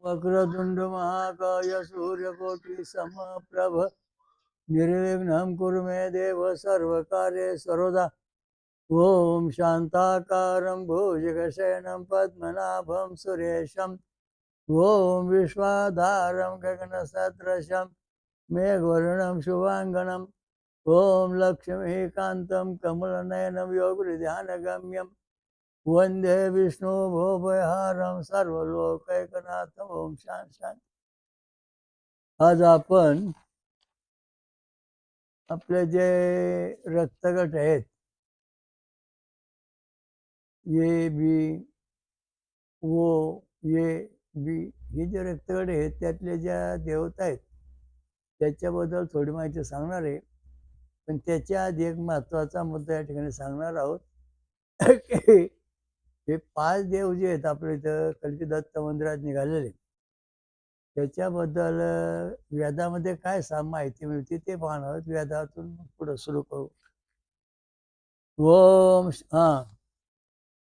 वक्रतुंड महाकाय सूर्यकोटि समप्रभ निर्विघ्नं कुरु मे देव सर्वकार्ये सर्वदा। ओम शांताकारं भुजगशयनं पद्मनाभं सुरेशं ओम विश्वाधारं गगनसदृशं मेघवर्णं शुभांगनं ओम लक्ष्मीकान्तं कमलनयनं योगहृदयानगम्यं वंदे विष्णु भोभयहारं सर्वलोकैकनाथं। ओम शांती. आज आपण आपले जे रक्तगट आहेत A B O A B हे जे रक्तगट आहेत त्यातले ज्या देवता आहेत त्याच्याबद्दल थोडी माहिती सांगणार आहे. पण त्याच्या आधी एक महत्त्वाचा मुद्दा या ठिकाणी सांगणार आहोत. हे 5 देव जे आहेत आपल्या इथं कल्की दत्त मंदिरात निघालेले त्याच्याबद्दल वेदामध्ये काय माहिती मिळते ते पाहणार आहोत. वेदातून पुढे सुरू करू. ओम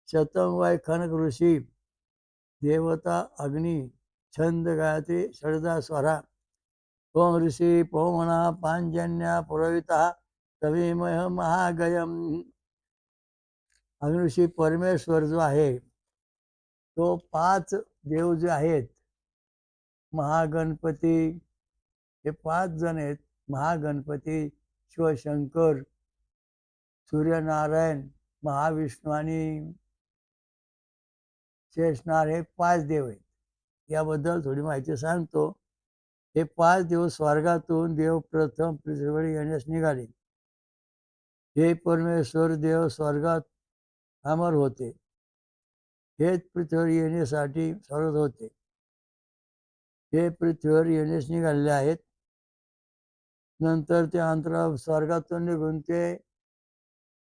शतम वाय खनक ऋषी देवता अग्नि छंद गायत्री षडजा स्वरा ओम ऋषी पौमना पांजन्या पुरविता तवीमय महागयम. अग्निऋषी परमेश्वर जो आहे तो 5 देव जे आहेत महागणपती हे 5 जण आहेत. महागणपती शिवशंकर सूर्यनारायण महाविष्णू आणि शेषनाग हे 5 देव आहेत. याबद्दल थोडी माहिती सांगतो. हे 5 देव स्वर्गातून देव प्रथम पृथ्वीवर येण्यास निघाले. हे परमेश्वर देव स्वर्गात अमर होते. हेच पृथ्वीवर येण्यासाठी सरत होते. हे पृथ्वीवर येण्यास निघालेले आहेत. नंतर ते अंतराळ स्वर्गातून निघून ते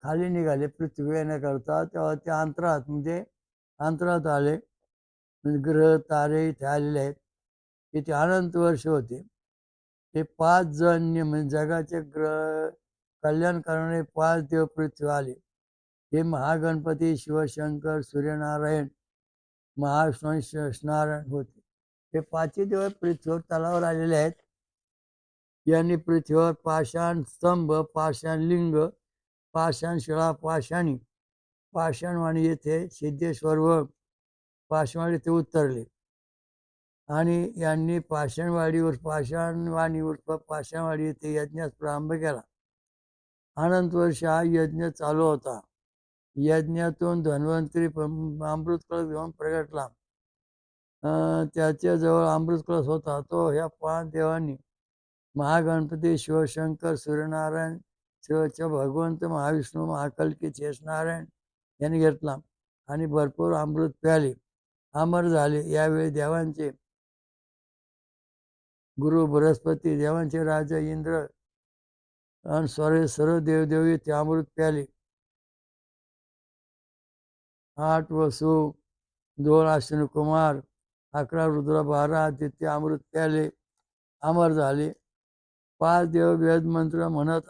खाली निघाले पृथ्वी येण्याकरता. तेव्हा ते अंतराळात म्हणजे अंतराळात आले. म्हणजे ग्रह तारे इथे आलेले आहेत. इथे अनंत वर्ष होते. हे 5 जण म्हणजे जगाचे ग्रह कल्याण करणारे 5 देव पृथ्वी आले. हे महागणपती शिवशंकर सूर्यनारायण महाविष्णू शेषनारायण होते. हे 5 देव पृथ्वीवर तलावर आलेले आहेत. यांनी पृथ्वीवर पाषाण स्तंभ पाषाण लिंग पाषाण शिळा पाषाणी पाषाणवाणी येथे सिद्धेश्वर व पाषाणवाडी येथे उतरले आणि यांनी पाषाणवाडीवर पाषाणवाडी येथे यज्ञास प्रारंभ केला. अनंत वर्ष हा यज्ञ चालू होता. यज्ञातून धन्वंतरी अमृत कळस घेऊन प्रगटला. त्याच्याजवळ अमृत कळस होता. तो ह्या 5 देवांनी महागणपती शिवशंकर सूर्यनारायण शिवचे भगवंत महाविष्णू महाकल्की शेषनारायण यांनी घेतला आणि भरपूर अमृत प्याले. अमर झाले. यावेळी देवांचे गुरु बृहस्पती देवांचे राजा इंद्र आणि सर्व देवदेवी ते अमृत प्याले. 8 वसु 2 अश्विनी कुमार 11 रुद्र 12 आदित्य अमृत प्याले. अमर झाले. 5 देव वेद मंत्र म्हणत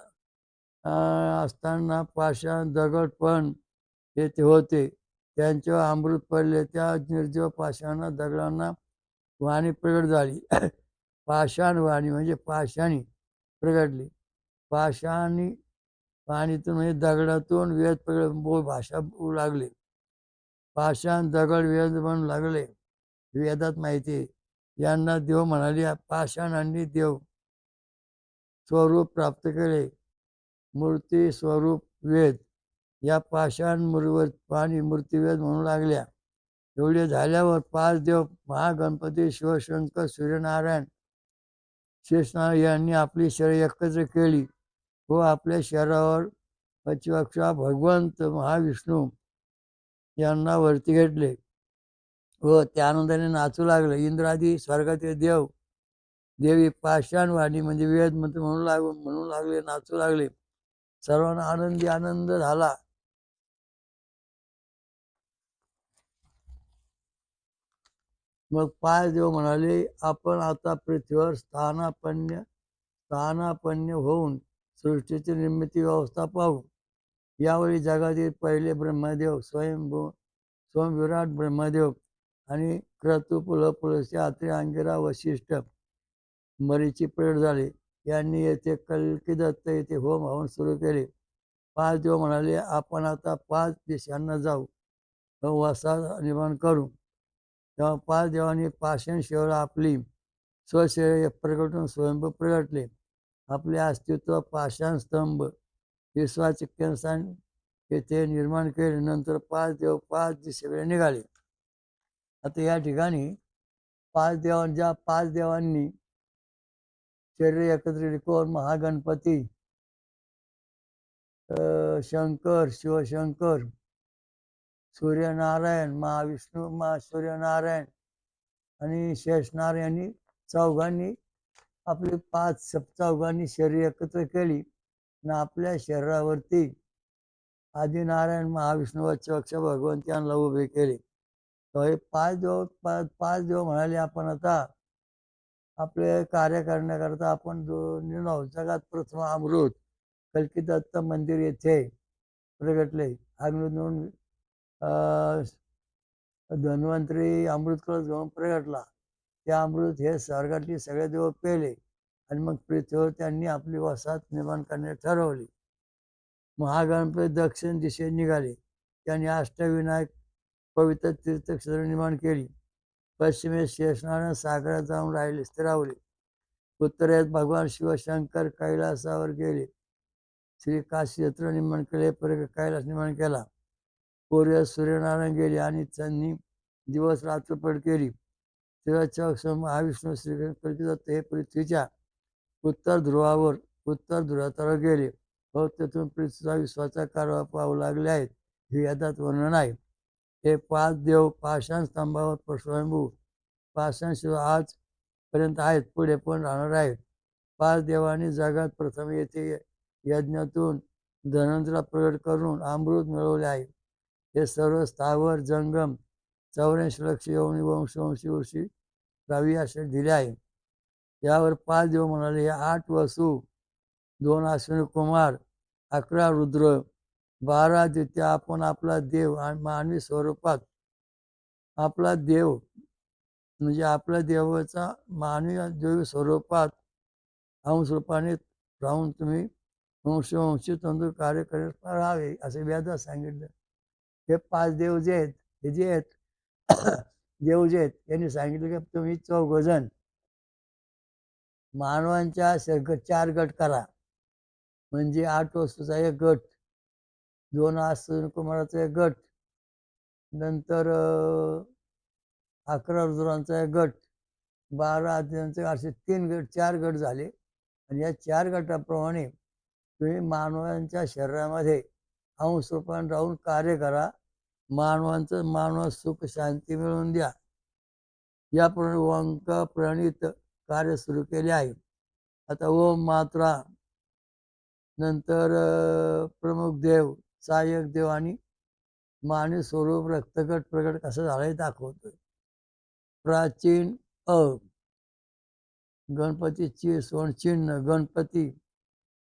असताना पाषाण दगड पण येथे होते. त्यांच्यावर अमृत पडले. त्या निर्जीव पाषाण दगडांना वाणी प्रगट झाली. पाषाण वाणी म्हणजे पाषाणी प्रगटली. पाषाणी वाणीतून म्हणजे दगडातून वेद प्रगट भाषा बोलू लागले. पाषाण दगड वेद म्हणू लागले. वेदात माहिती यांना देव म्हणाले. पाषाणांनी देव स्वरूप प्राप्त केले. मूर्ती स्वरूप वेद या पाषाण आणि मूर्तिवेद म्हणू लागल्या. एवढे झाल्यावर 5 देव महागणपती शिवशंकर सूर्यनारायण शेषनारायण यांनी आपली शरीर एकत्र केली व आपल्या शरीरावर पश्चिमक्षा भगवंत महाविष्णू यांना वरती घेतले व त्या आनंदाने नाचू लागले. इंद्रादी स्वर्गातील देव देवी पाषाणवाणी म्हणजे वेद मंत्र म्हणू लागले, नाचू लागले. सर्वांना आनंद झाला. मग 5 देव म्हणाले, आपण आता पृथ्वीवर स्थानापन्न होऊन सृष्टीची निर्मिती व्यवस्था पाहू. यावेळी जगातील पहिले ब्रह्मदेव स्वयंविराट ब्रह्मदेव आणि क्रतू पुल पुलस्त्य अत्रि अंगिरा वशिष्ठ मरीची प्रगट झाले. यांनी येथे कल्किदत्त येथे होम हवन सुरू केले. 5 देव म्हणाले, आपण आता 5 दिशांना जाऊ वसा निर्माण करू. तेव्हा 5 देवांनी पाषाण शिवला आपली स्वशरीर प्रगटून स्वयंभू प्रगटले. आपले अस्तित्व पाषाण स्तंभ विश्वाचिक्यस्थान येथे निर्माण केले. नंतर 5 देव 5 दिशेकडे निघाले. आता या ठिकाणी 5 देवांनी शरीर एकत्रित करून महागणपती, शंकर, शिवशंकर, सूर्यनारायण, महाविष्णू, सूर्यनारायण आणि शेषनारायण यांनी चौघांनी आपली 5 चौघांनी शरीर एकत्र केली आणि आपल्या शरीरावरती आदिनारायण, महाविष्णू व चक्ष भगवंत यांना उभे केले. तर हे 5 देव म्हणाले, आपण आता आपले कार्य करण्याकरता आपण जगात प्रथम अमृत कल्किदत्त मंदिर येथे प्रगटले. अग्नीतून धन्वंतरी अमृत कळस घेऊन प्रगटला. ते अमृत हे स्वर्गातले सगळे देव पेले आणि मग पृथ्वीवर त्यांनी आपली वसाहत निर्माण करण्यास ठरवली. महागणपती दक्षिण दिशेने निघाले. त्यांनी अष्टविनायक पवित्र तीर्थक्षेत्र निर्माण केली. पश्चिमेस शेषनारायण सागरात जाऊन स्थिरावले. उत्तरेत भगवान शिवशंकर कैलासावर गेले. श्री काशी क्षेत्र निर्माण केले. कैलास निर्माण केला. पूर्वेस सूर्यनारायण गेले आणि त्यांनी दिवस रात्रपट केली. शिवाच्या महाविष्णू श्री कल्किदत्त हे पृथ्वीच्या उत्तर ध्रुवावर गेले व तेथून पृथ्वीचा विश्वाचा कारभार पाहू लागले आहेत. हे यादात वर्णन आहे. हे 5 देव पाषाण स्तंभावर स्वयंभू पाषाण शिव आजपर्यंत आहेत, पुढे पण राहणार आहेत. 5 देवांनी जगात प्रथम येथे यज्ञातून धन्वंतरीला प्रगट करून अमृत मिळवले आहे. हे सर्व स्थावर जंगम 84 लक्ष योनी वंशवंशी ऋषी रावी असे दिले आहे. यावर 5 देव म्हणाले, हे 8 वसू, 2 अश्विनी कुमार, 11 रुद्र, 12 आदित्य आपण आपला देव आणि मानवी स्वरूपात आपला देव म्हणजे आपल्या देवाचा मानवी देवी स्वरूपात अंश रूपाने राहून तुम्ही वंशवंशी तंतू कार्य करत राहावे असे वेदात सांगितलं. हे 5 देव जे आहेत, हे जे आहेत देव जे आहेत यांनी सांगितलं की तुम्ही 4 जण मानवांच्या 4 गट करा. म्हणजे 8 वस्तूचा एक गट, 2 अश्विनी कुमाराचा एक गट, नंतर 11 रुद्रांचा एक गट, 12 आदित्यांचे असे 4 गट झाले. आणि या 4 गटाप्रमाणे तुम्ही मानवांच्या शरीरामध्ये अंश रूपाने राहून कार्य करा. मानवास सुख शांती मिळवून द्या. याप्रमाणे ओंक प्रणित कार्य सुरू केले आहे. आता ओम मात्रा, नंतर प्रमुख देव, सहाय्यक देव आणि मानवी स्वरूप रक्तगट प्रगट कसं झालंय दाखवतोय. प्राचीन गणपतीची सोनचिन्ह गणपती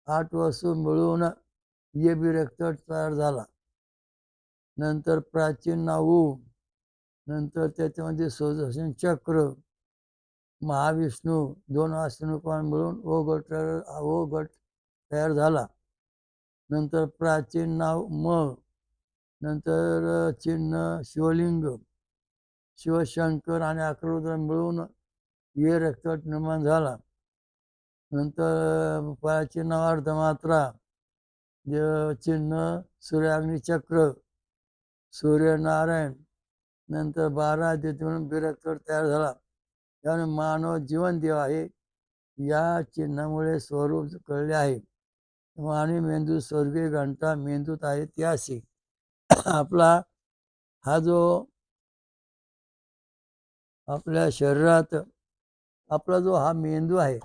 8 वस्तू मिळून ये बी रक्तगट तयार झाला. नंतर प्राचीन नाऊ, नंतर त्याच्यामध्ये सुदर्शन चक्र, महाविष्णू 2 अश्विनी कुमार मिळून ओ गट तयार झाला. नंतर प्राचीन नाव नंतर चिन्ह शिवलिंग, शिवशंकर आणि 11 रुद्र मिळून ये रक्तगट निर्माण झाला. नंतर प्राचीन नाव अर्धमात्रा, चिन्ह सूर्याग्नी चक्र, सूर्यनारायण, नंतर 12 आदित्य म्हणून बिरक्तगट तयार झाला. त्यामुळे मानव जीवन देव आहे या चिन्हामुळे स्वरूप कळले आहे. मानवी मेंदू स्वर्गीय घंटा मेंदूत आहे त्याशी आपला हा जो आपल्या शरीरात आपला जो हा मेंदू आहे,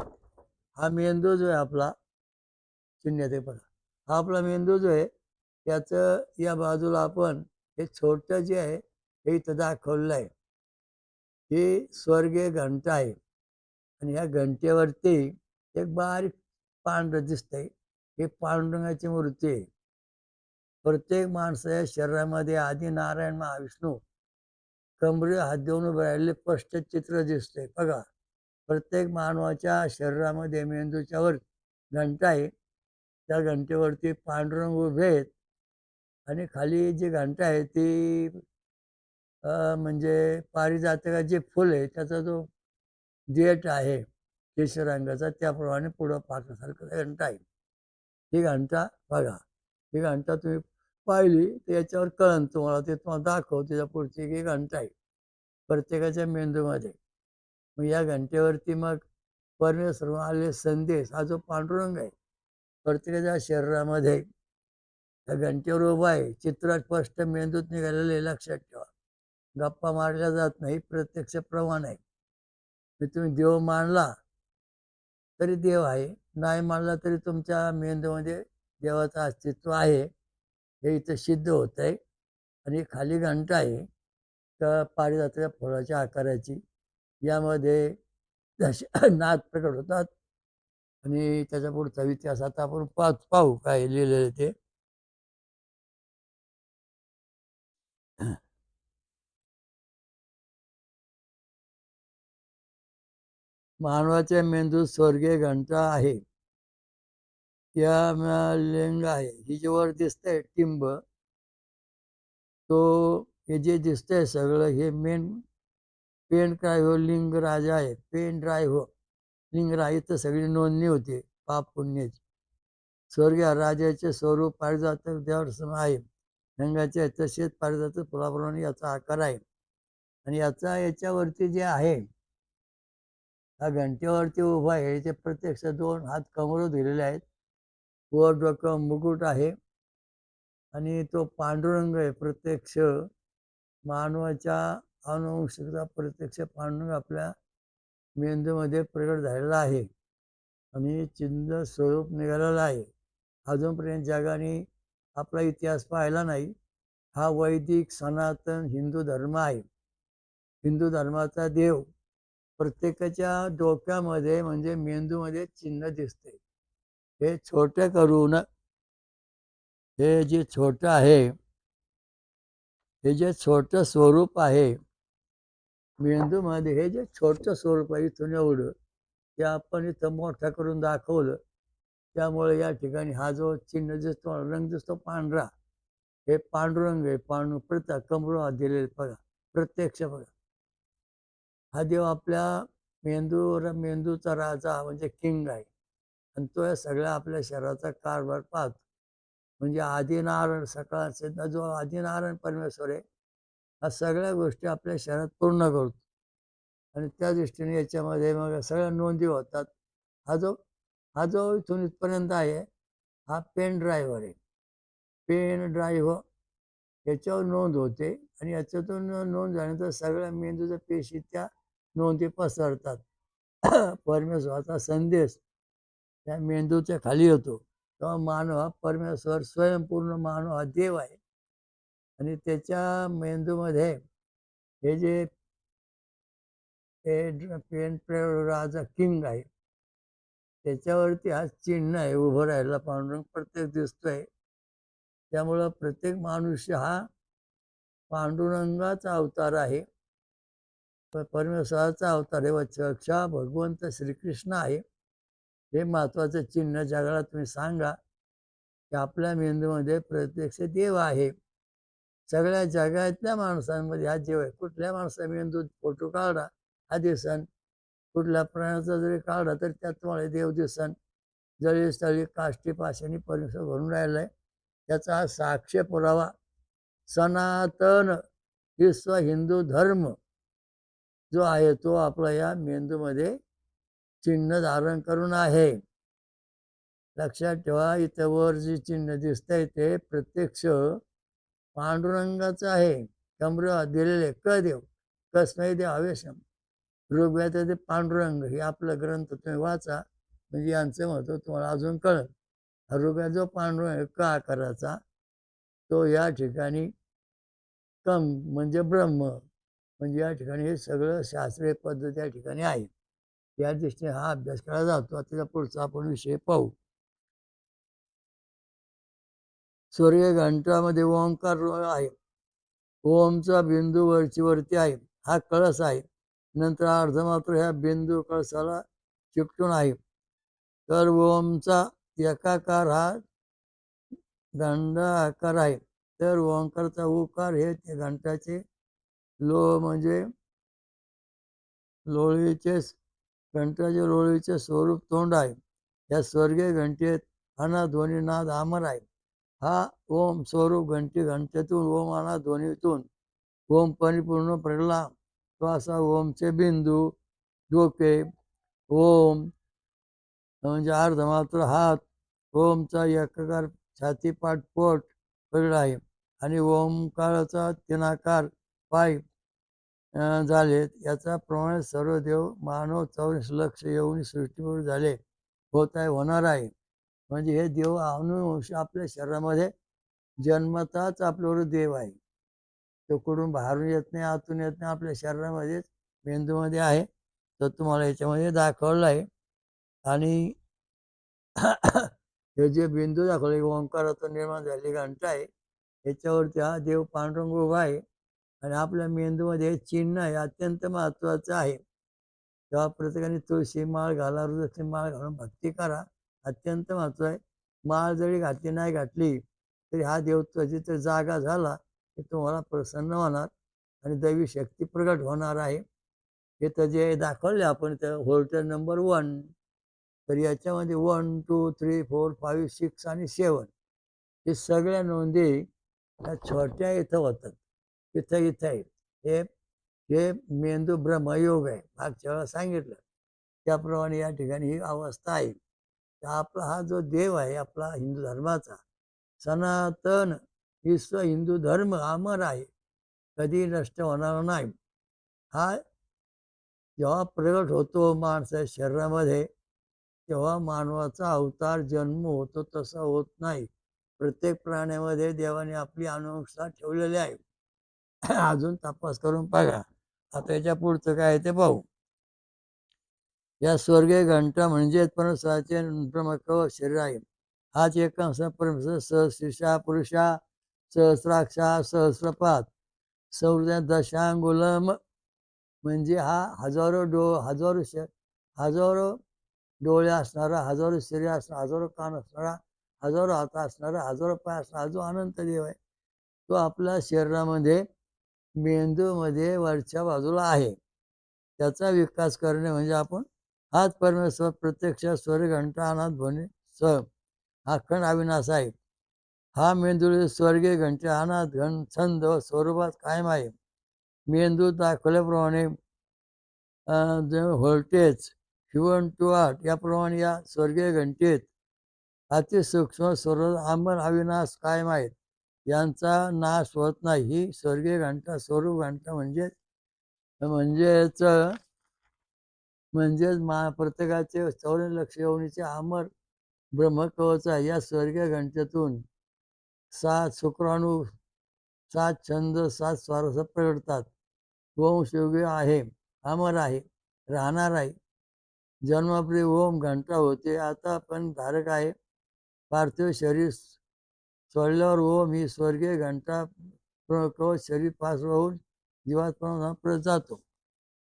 हा मेंदू जो आहे आपला चिन्ह ते बघा, हा आपला मेंदू जो आहे त्याचं या बाजूला आपण हे छोटं जे आहे हे इथं दाखवलेलं आहे. ही स्वर्गीय घंटा आहे आणि ह्या घंटेवरती एक बारीक पांढरं दिसतंय. हे पांडुरंगाची मूर्ती आहे. प्रत्येक माणसाच्या शरीरामध्ये आदिनारायण महाविष्णू कमरेवर हात देऊन उभे राहिलेले स्पष्ट चित्र दिसते बघा. प्रत्येक मानवाच्या शरीरामध्ये मेंदूच्या वर घंटा आहे. त्या घंटेवरती पांडुरंग उभे आहेत आणि खाली जी घंटा आहे ती म्हणजे पारिजातकाचे फुल आहे त्याचा जो देठ आहे केशर रंगाचा त्याप्रमाणे पुढं पाकसारखं घंटा आहे. ही घंटा बघा. ही घंटा तुम्ही पाहिली तर याच्यावर कळन तुम्हाला, ते तुम्हाला दाखव त्याच्या पुढची ही घंटा आहे प्रत्येकाच्या मेंदूमध्ये. मग या घंटेवरती मग परमेश्वर आलेले संदेश हा जो पांडुरंग आहे प्रत्येकाच्या शरीरामध्ये त्या घंटेवर उभा आहे. चित्र स्पष्ट मेंदूत निघालेलं आहे, लक्षात ठेवा. गप्पा मारल्या जात नाही, प्रत्यक्ष प्रमाण आहे. तुम्ही देव मानला तरी देव आहे, नाही मानला तरी तुमच्या मेंदूमध्ये देवाचं अस्तित्व आहे, हे इथं सिद्ध होत आहे. आणि खाली घंटा आहे तर पारिजाताच्या फुलाच्या आकाराची. यामध्ये नाद प्रकट होतात आणि त्याच्या पुढचा इतिहास आता आपण पाहू काय लिहिलेलं ते. मानवाच्या मेंदूत स्वर्गीय घंटा आहे. या लिंग आहे. ही जी वर दिसतंय टिंब, तो हे जे दिसतंय सगळं हे मेन पेन ड्राईव्ह लिंग राजा आहे. पेन ड्राईव्ह लिंग तर सगळी नोंदणी होते पाप पुण्याची. स्वर्गीय राजाचे स्वरूप पारिजातक देवासम आहे. रंगाचे आहे तसेच पारिजातक फुलाप्रमाणे याचा आकार आहे. आणि याच्यावरती जे आहे, हा घंटेवरती उभा आहे, ते प्रत्यक्ष 2 हात कमरेवर दिलेले आहेत. वर डोकं मुकुट आहे आणि तो पांडुरंग आहे. प्रत्यक्ष मानवाच्या अनुवंशिकता प्रत्यक्ष पांडुरंग आपल्या मेंदूमध्ये प्रगट झालेला आहे आणि चिन्ह स्वरूप निघालेलं आहे. अजूनपर्यंत जगाने आपला इतिहास पाहिला नाही. हा वैदिक सनातन हिंदू धर्म आहे. हिंदू धर्माचा देव प्रत्येकाच्या डोक्यामध्ये म्हणजे मेंदूमध्ये चिन्ह दिसते. हे छोटे करून हे जे छोटं आहे, हे जे छोटं स्वरूप आहे मेंदूमध्ये, हे जे छोटं स्वरूप आहे इथून एवढं, ते आपण इथं मोठं करून दाखवलं. त्यामुळे या ठिकाणी हा जो चिन्ह दिसतो, रंग दिसतो पांढरा, हे पांडुरंग आहे. प्रत्येक कमरेवर दिलेले बघा, प्रत्यक्ष बघा. हा देव आपल्या मेंदूचा राजा म्हणजे किंग आहे आणि तो या सगळ्या आपल्या शरीराचा कारभार पाहतो. म्हणजे आदिनारायण सकाळचा जो आदिनारायण परमेश्वर आहे, हा सगळ्या गोष्टी आपल्या शरीरात पूर्ण करतो आणि त्या दृष्टीने याच्यामध्ये मग सगळ्या नोंदी होतात. हा जो इथून इथपर्यंत आहे, हा पेन ड्राईव्हर आहे. पेन ड्राईव्ह याच्यावर नोंद होते आणि याच्यातून नोंद झाल्यानंतर सगळ्या मेंदूच्या पेशी त्या नोंदी पसरतात. परमेश्वराचा संदेश त्या मेंदूच्या खाली येतो. तेव्हा मानव हा परमेश्वर स्वयंपूर्ण मानव हा देव आहे आणि त्याच्या मेंदूमध्ये हे जे पेन राजा किंग आहे, त्याच्यावरती हा चिन्ह आहे उभं राहायला पांडुरंग प्रत्येक दिसतोय. त्यामुळं प्रत्येक मनुष्य हा पांडुरंगाचा अवतार आहे, परमेश्वराचा अवतार आहे. साक्षात भगवंत श्रीकृष्ण आहे. हे महत्त्वाचं चिन्ह जगाला तुम्ही सांगा की आपल्या मेंदूमध्ये प्रत्यक्ष देव आहे. सगळ्या जगातल्या माणसांमध्ये हा देव आहे. कुठल्या माणसा मेंदूत फोटो काढा हा दिसन, कुठल्या प्राण्याचा जरी काढला तर त्यात तुम्हाला देव दिसन. जळी स्थळी काष्टी पाशाने परमेश्वर भरून राहिला आहे. त्याचा हा साक्ष पुरावा सनातन विश्व हिंदू धर्म जो आहे तो आपला या मेंदूमध्ये चिन्ह धारण करून आहे. लक्षात ठेवा, इथं वर जे चिन्ह दिसतंय ते प्रत्यक्ष पांडुरंगाचं आहे. कमरेवर दिलेले देव कसमय देव हवेशम. ऋग्वेदात ते पांडुरंग हे आपलं ग्रंथ तुम्ही वाचा, म्हणजे यांचं महत्त्व तुम्हाला अजून कळेल. ऋग्वेद जो पांडुरंग का आकाराचा, तो या ठिकाणी कम म्हणजे ब्रह्म, म्हणजे या ठिकाणी हे सगळं शास्त्रीय पद्धत या ठिकाणी आहे. या दृष्टीने हा अभ्यास केला जातो. त्याचा पुढचा आपण विषय पाहू. सूर्य घंटामध्ये ओंकार आहे. ओमचा बिंदू वरती आहे, हा कळस आहे. नंतर अर्धमात्र ह्या बिंदू कळसाला चिकटून आहे. तर ओमचा एकाकार हा दंडाकार आहे. तर ओंकारचा उकार हे ते घंटाचे लो म्हणजे लोळीचे घंटाचे लोळीचे स्वरूप तोंड आहे. या स्वर्गीय घंटेत अनाध्वनी नाद अमर आहे. हा ओम स्वरूप घंटेतून ओम अनाध्वनीतून ओम परिपूर्ण पडला. तो असा ओमचे बिंदू डोके ओम म्हणजे अर्धमात्र हात ओमचा एकाकार छाती पाठपोट पडला आहे आणि ओंकाराचा तीनाकार पाय झालेत. याचा प्रमाणे सर्व देव मानव 84 लक्ष येऊन सृष्टीपूर झाले होत आहे होणार आहे. म्हणजे हे देव अनुवंश आपल्या शरीरामध्ये जन्मताच आपल्यावर देव आहे. तो कुठून बाहेरून येत नाही, आतून येत नाही, आपल्या शरीरामध्येच मेंदूमध्ये आहे. तर तुम्हाला याच्यामध्ये दाखवलं आहे. आणि हे जे बिंदू दाखवले ओंकारातून निर्माण झालेली घंटा आहे, याच्यावरती हा देव पांडुरंग उभा आहे आणि आपल्या मेंदूमध्ये चिन्ह आहे, अत्यंत महत्त्वाचं आहे. तेव्हा प्रत्येकाने तुळशी माळ घाला, रुद्राक्षी माळ घालून भक्ती करा, अत्यंत महत्त्व आहे. माळ जरी घातली नाही घातली तरी हा देव तिथे जागा झाला की तुम्हाला प्रसन्न होणार आणि दैवी शक्ती प्रगट होणार आहे. हे तर जे दाखवले आपण त्या होल्टर नंबर 1. तर याच्यामध्ये 1, 2, 3, 4, 5, 6 आणि 7 हे सगळ्या नोंदी त्या छोट्या इथं होतात. इथं आहे. हे हे मेंदू ब्रह्मयोग आहे. मागच्या वेळेला सांगितलं. त्याप्रमाणे या ठिकाणी ही अवस्था आहे. तर आपला हा जो देव आहे आपला हिंदू धर्माचा, सनातन विश्व हिंदू धर्म अमर आहे. कधी नष्ट होणार नाही. हा जेव्हा प्रगट होतो माणसाच्या शरीरामध्ये, तेव्हा मानवाचा अवतार जन्म होतो तसा होत नाही. प्रत्येक प्राण्यामध्ये देवाने आपली अनुवंशता ठेवलेली आहे. अजून तपास करून बघा. आता याच्या पुढचं काय आहे ते पाहू. या स्वर्गीय घंटा म्हणजे परमेश्वराचे ब्रह्मकव शरीर आहे. हाच एक परमेश्वर सहस्रीषा पुरुषा सहस्राक्षा सहस्रपात सौर्य दशांगुलम म्हणजे हा हजारो डोळे असणारा, हजारो शरीर असणारा, हजारो कान असणारा, हजारो हात असणारा, हजारो पाय असणारा जो अनंत देव आहे. तो आपल्या शरीरामध्ये मेंदूमध्ये वरच्या बाजूला आहे. त्याचा विकास करणे म्हणजे आपण हाच परमेश्वर प्रत्यक्ष स्वर्गघंटा अनाथ ध्वनी स हा खंड अविनाश आहे. हा मेंदू स्वर्गीय घंटे अनाथ घन छंद स्वरूपात कायम आहे. मेंदू दाखवल्याप्रमाणे व्होल्टेज 7 to 8 याप्रमाणे या स्वर्गीय घंटेत अतिसूक्ष्म स्वरूप अमर अविनाश कायम आहेत. यांचा नाश होत नाही. ही स्वर्गीय घंटा स्वरूप घंटा म्हणजेच म्हणजेच प्रत्येकाचे 84 लक्ष योनीचे अमर ब्रह्मकवच आहे. या स्वर्गीय घंटेतून 7 शुक्राणू, 7 छंद, 7 स्वारस्य प्रगटतात. वंशयोगी आहे, अमर आहे, राहणार आहे. जन्मापूर्वी ओम घंटा होते. आता पण धारक आहे. पार्थिव शरीर सोडल्यावर ओम ही स्वर्गीय घंटा कवच शरीर पास होऊन जीवात्मा परत जातो.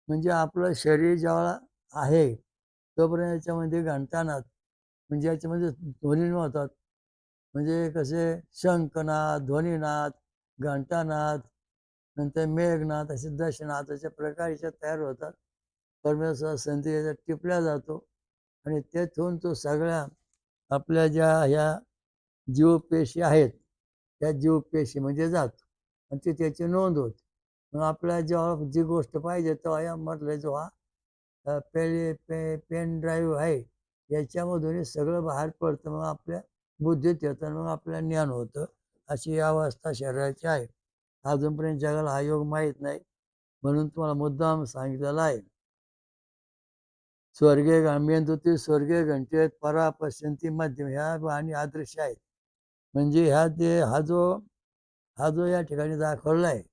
म्हणजे आपलं शरीर जेव्हा आहे तोपर्यंत याच्यामध्ये घंटानाद म्हणजे याच्यामध्ये ध्वनी होतात. म्हणजे कसे शंखनाद, ध्वनीनाद, घंटानाद, नंतर मेघनाद असे दशनादाचे प्रकार याच्यात तयार होतात. परमेश्वर संधी याच्यात टिपल्या जातो आणि तेथून तो सगळ्या आपल्या ज्या ह्या जीवपेशी आहेत त्या जीवपेशी म्हणजे जातो आणि ती त्याची नोंद होते. मग आपल्याला जेव्हा जी गोष्ट पाहिजे तेव्हा या म्हटलं जेव्हा पेन ड्राईव्ह आहे याच्यामधून सगळं बाहेर पडतं. मग आपल्या बुद्धीत येतं, मग आपल्याला ज्ञान होतं. अशी अवस्था शरीराची आहे. अजूनपर्यंत जगाला हा योग माहीत नाही, म्हणून तुम्हाला मुद्दाम सांगितलेला आहे. स्वर्गीय मेंदूतील स्वर्गीय घंटेत परा पश्चिंती मध्यम ह्या आणि अदृश्य आहेत. म्हणजे हा जो या ठिकाणी दाखवला आहे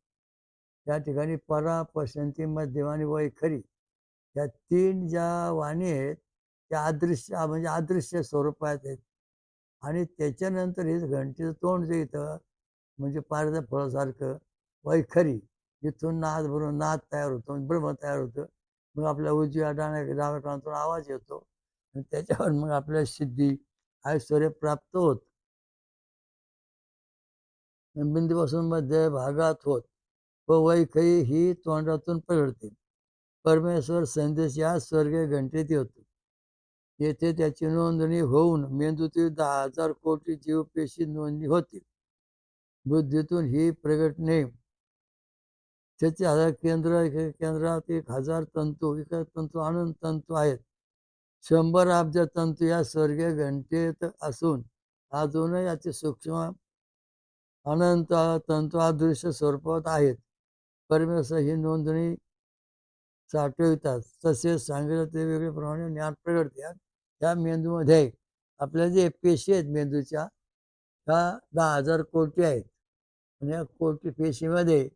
या ठिकाणी परा पश्चिंती मध्यम आणि वैखरी या 3 ज्या वाणी आहेत त्या अदृश्य म्हणजे अदृश्य स्वरूपात आहेत. आणि त्याच्यानंतर हे घंटेचं तोंड जे इथं म्हणजे पारद्या फळासारखं वैखरी, इथून नाद भरून नाद तयार होतो, ब्रह्म तयार होतं. मग आपल्या उजव्या डाव्या कानातून आवाज येतो आणि त्याच्यावर मग आपल्याला सिद्धी, ऐश्वर्य प्राप्त होत. बिंदूपासून मध्य भागात होत व वैखरी ही तोंडातून पडते. परमेश्वर संदेश या स्वर्गीय घंटेत येतो. येथे त्याची नोंदणी होऊन मेंदूतील 10,000 कोटी जीवपेशी नोंदणी होते. बुद्धीतून ही प्रगटणे त्याचे केंद्रात 1,000 तंतू, विकास तंतू, आनंद तंतू आहेत. 100 अब्ज तंतू या स्वर्गीय घंटेत असून अजूनही याचे सूक्ष्म अनंत तंतु अदृश्य स्वरूपात आहेत. परमेश्वर ही नोंदणी साठवितात. तसेच सांगितलं ते वेगळे प्रमाणे ज्ञान प्रगटते. त्या मेंदूमध्ये आपल्या जे पेशी आहेत मेंदूच्या, ह्या 10,000 कोटी आहेत. आणि या कोटी पेशीमध्ये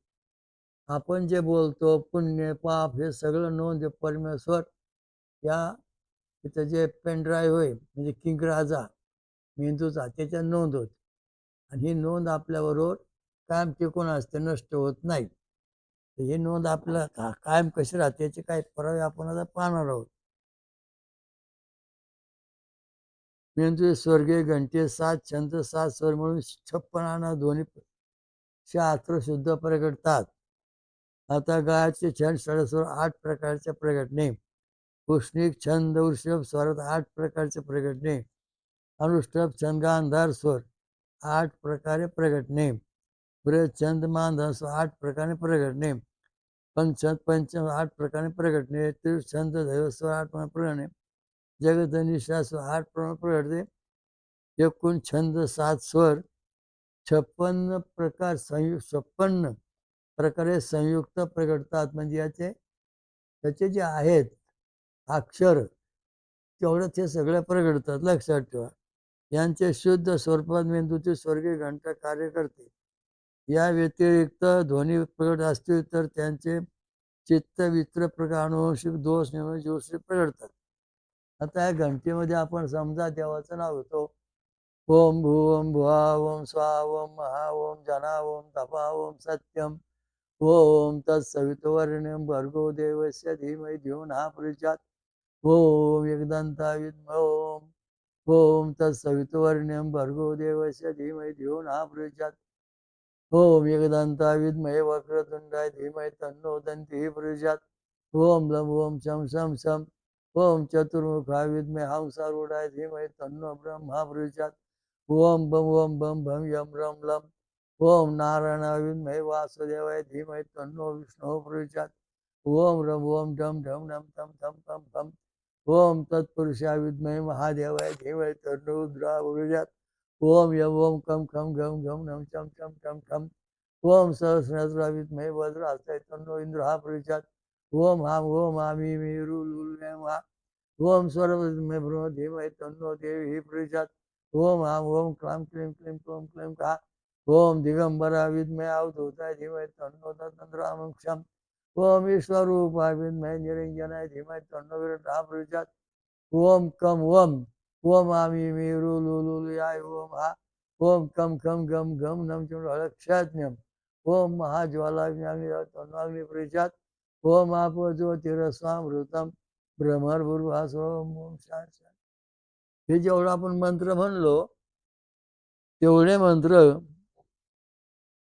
आपण जे बोलतो, पुण्य, पाप हे सगळं नोंद परमेश्वर या तिथं जे पेनड्राईव्ह होय म्हणजे किंग राजा मेंदूचा त्याच्यात नोंद होते. आणि ही नोंद आपल्याबरोबर कायम टिकून असते, नष्ट होत नाही. तर ही नोंद आपल्याला कायम कशी राहते याचे काही पुरावे आपण आता पाहणार आहोत. मेंदू स्वर्गीय घंटे 7 छंद 7 स्वर म्हणून 56 ध्वनी शास्त्र शुद्ध प्रगटतात. आता गायचे छंद षडस्वर 8 प्रकारचे प्रगटणे. पुष्णिक छंद वृषभ स्वरात 8 प्रकारचे प्रगटणे. अनुष्टभ छंद गांधार स्वर 8 प्रकारे प्रगटणे. ब्रजछंद मानधन स्वर 8 प्रकारे प्रगटणे. पंचम 8 प्रकारे प्रगटणे. त्रिछंद दैवस्वर 8 प्रकारे प्रगटणे. जगधनी स्वर 8 प्रकारे प्रगटते. एकूण छंद 7 स्वर 56 प्रकार 56 प्रकारे संयुक्त प्रगटतात. म्हणजे त्याचे जे आहेत अक्षर तेवढंच हे सगळे प्रगटतात, लक्षात ठेवा. यांचे शुद्ध स्वरूपात मेंदूची स्वर्गीय घंटा कार्य करते. या व्यतिरिक्त ध्वनी प्रगट असतील तर त्यांचे चित्त वित्र प्रकार अनुवंशिक दोष जोशी प्रगटतात. आता या घंटेमध्ये आपण समजा देवाचं नाव घेतो. ओम भुवम भुवा ओम स्वा ओम महा ओम जना ओम तपा ओम सत्यम ओम तत्सवितुर्वरेण्यं भर्गो देवस्य धीमहि धियो नः प्रचोदयात्. ओम एकदंता विद्महे ओम तत्सवितुर्वरेण्यं भर्गो देवस्य धीमहि धियो नः प्रचोदयात्. ओम एकदंता विद्महे वक्रतुंडाय धीमहि तन्नो दन्तिः प्रचोदयात्. ओम लं ओम शं शं शं ओम चतुर्मुखाय विद्महे हंसारूढाय धीमहि तन्नो ब्रह्मा प्रचोदयात्. ओम बम भम यम रम लम ओम नारायणाय विद्महे वासुदेवाय धीमहि तन्नो विष्णुः प्रचोदयात्. ओम रम ओम डम ढम नम थम थम पम पम ओम तत्पुरुषाय विद्महे महादेवाय धीमहि तन्नो रुद्रः प्रचोदयात्. ओम यम ओम कम खम घम घम नम चम चम टम ठम ओम सहस्रनेत्राय विद्महे वज्रहस्ताय तन्नो इंद्रः प्रचोदयात्. ओम हम ओम आमी मीरु लुलुमा ओम सर्वमे ब्रह्म धीमहि तन्नो देवी प्रचोदयात्. ओम हम ओम क्लां क्लीं क्लीं क्लों क्लीं का ओम दिगंबरा विद्महे अवधूताय धीमहि तन्नो तन्त्रामक्षम ओम ईश्वरूपाय विद्महे निरंजनाय धीमहि तन्नो विरटः प्रचोदयात्. ओम कम ओम ओम आमी मीरु लुलुयाय ओम हा ओम कम खम गम घम नम चक्षाज्ञम ओम महाज्वालाग्नि तन्नो अग्नि प्रचोदयात्. ओम आपो ज्योतिरस्वामृतम ब्रह्मर्भुर्भास ओम ओम शांती. हे जेवढं आपण मंत्र म्हणलो तेवढे मंत्र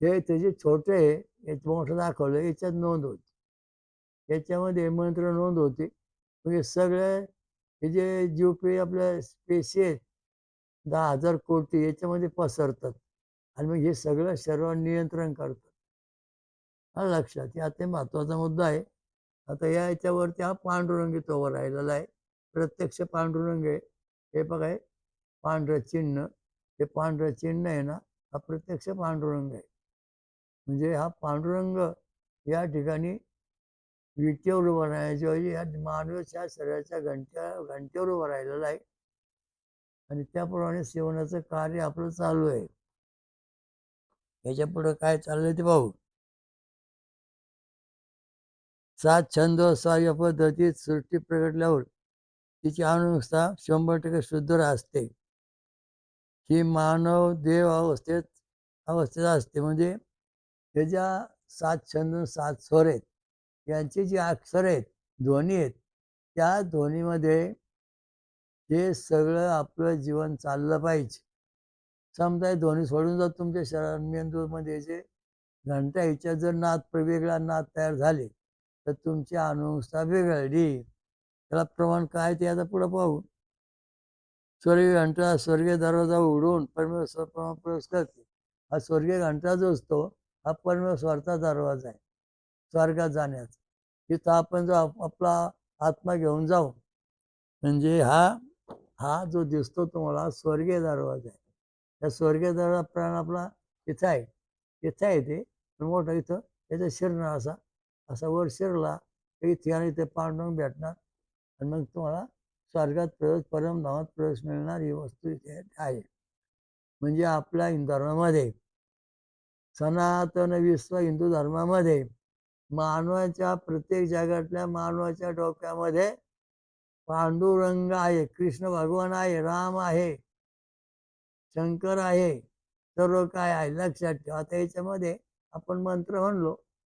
हे त्याचे छोटे मोठं दाखवलं याच्यात नोंद होती. याच्यामध्ये मंत्र नोंद होते. म्हणजे सगळे हे जे जीवपेशी आपल्या पेशी आहेत 10,000 कोटी याच्यामध्ये पसरतात आणि मग हे सगळं शरीरावर नियंत्रण करतात. हा लक्षात या ते महत्त्वाचा मुद्दा आहे. आता या याच्यावरती हा पांडुरंग तो उभा राहिलेला आहे. प्रत्यक्ष पांडुरंग आहे. हे बघा पांढरं चिन्ह, हे पांढरं चिन्ह आहे ना, हा प्रत्यक्ष पांडुरंग आहे. म्हणजे हा पांडुरंग या ठिकाणी विटेवर उभा राहण्याऐवजी या मानवाच्या शरीराच्या घंटेवर उभा राहिलेला आहे आणि त्याप्रमाणे सेवनाचं कार्य आपलं चालू आहे. याच्या पुढे काय चाललंय ते पाहू. 7 छंद या पद्धतीत सृष्टी प्रगटल्यावर तिची अनुवस्था 100% शुद्ध असते. ही मानव देव अवस्थेत असते. म्हणजे त्याच्या 7 छंद 7 स्वर आहेत. यांची जी अक्षर आहेत, ध्वनी आहेत, त्या ध्वनीमध्ये हे सगळं आपलं जीवन चाललं पाहिजे. समजा हे ध्वनी सोडून जर तुमच्या मेंदूमध्ये जे घंटा ह्याच्यात जर वेगळा नाद तयार झाले, तर तुमची अनुवस्था बिघडली. त्याला प्रमाण काय ते आता पुढं पाहू. स्वर्गीय घंटा स्वर्गीय दरवाजा उघडून परमेश्वर प्रवेश करते. हा स्वर्गीय घंटा जो असतो, हा परमेश्वरचा दरवाजा आहे स्वर्गात जाण्याचा. तिथं आपण जो आपला आत्मा घेऊन जाऊ, म्हणजे हा हा जो दिसतो तुम्हाला स्वर्गीय दरवाजा आहे. त्या स्वर्गीय दरवाजा प्राण आपला इथं आहे. इथं आहे ते मोठं इथं त्याचं शिरणार असा असा वर शिरला इथे आणि ते पांडुरंग भेटणार आणि मग तुम्हाला स्वर्गात प्रवेश परमधामात प्रवेश मिळणार ही वस्तू इथे आहे. म्हणजे आपल्या हिंदू धर्मामध्ये सनातन विश्व हिंदू धर्मामध्ये मानवाच्या प्रत्येक जगातल्या मानवाच्या डोक्यामध्ये पांडुरंग आहे, कृष्ण भगवान आहे, राम आहे, शंकर आहे, सर्व काय आहे लक्षात ठेवा. आता याच्यामध्ये आपण मंत्र म्हणलो,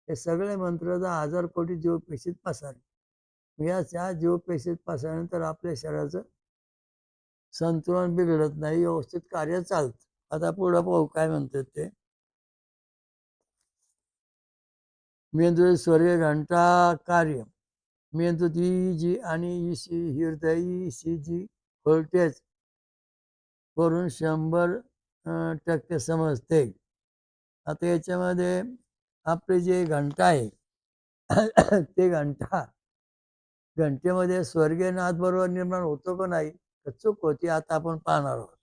हे सगळे मंत्र 10,000 कोटी जीवपेशीत पसरले. याच्या जीवपेशीत पसरल्यानंतर आपल्या शरीराचं संतुलन बिघडत नाही, व्यवस्थित कार्य चालतं. आता पुढं पाहू काय म्हणतात ते. मेंदू स्वर्गीय घंटा कार्य. मेंदूची जी आणि हृदय जी व्होल्टेज करून 100% समजते. आता याच्यामध्ये आपले जे घंटा आहे ते घंटेमध्ये स्वर्गीय नाद बरोबर निर्माण होतो का नाही तर चूक होती. आता आपण पाहणार आहोत.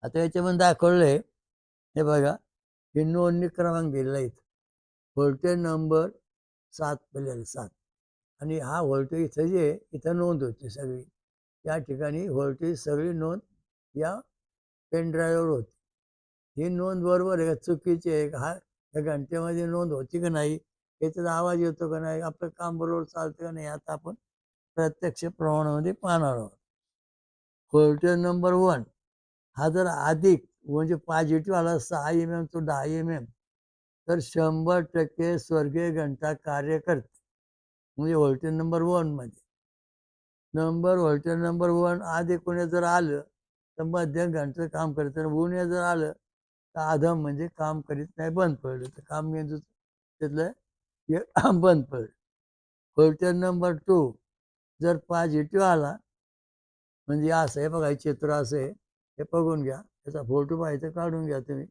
आता याच्यामध्ये दाखवलंय हे बघा, हे नोंदणी क्रमांक दिलेला आहे. व्होल्टेज नंबर 7 दिलेला 7 आणि हा व्होल्टेज इथं जे इथं नोंद होती सगळी. या ठिकाणी व्होल्टेज सगळी नोंद या पेन ड्राईव्हवर होती. ही नोंद बरोबर आहे का चुकीची आहे का? या घंटेमध्ये नोंद होती का नाही, याचा आवाज येतो का नाही, आपलं काम बरोबर चालतं का नाही, आता आपण प्रत्यक्ष प्रमाणामध्ये पाहणार आहोत. व्होल्टेज नंबर 1 हा जर अधिक म्हणजे पॉझिटिव्ह आला 6 mm तो 10 mm तर 100% स्वर्गीय घंटा कार्य करते. म्हणजे व्होल्टेज नंबर 1 मध्ये व्होल्टेज नंबर 1 अधिक कोणी जर आलं तर मध्यम घंटा काम करतं. उणे जर आलं तर अधम म्हणजे काम करीत नाही, बंद पडलं तर काम मेंदू त्यातलं हे बंद पडलं. व्होल्टेज नंबर 2 जर पॉझिटिव्ह आला म्हणजे असं आहे बघा, चित्र असं आहे, हे बघून घ्या, त्याचा फोटो पाहिजे काढून घ्या तुम्ही.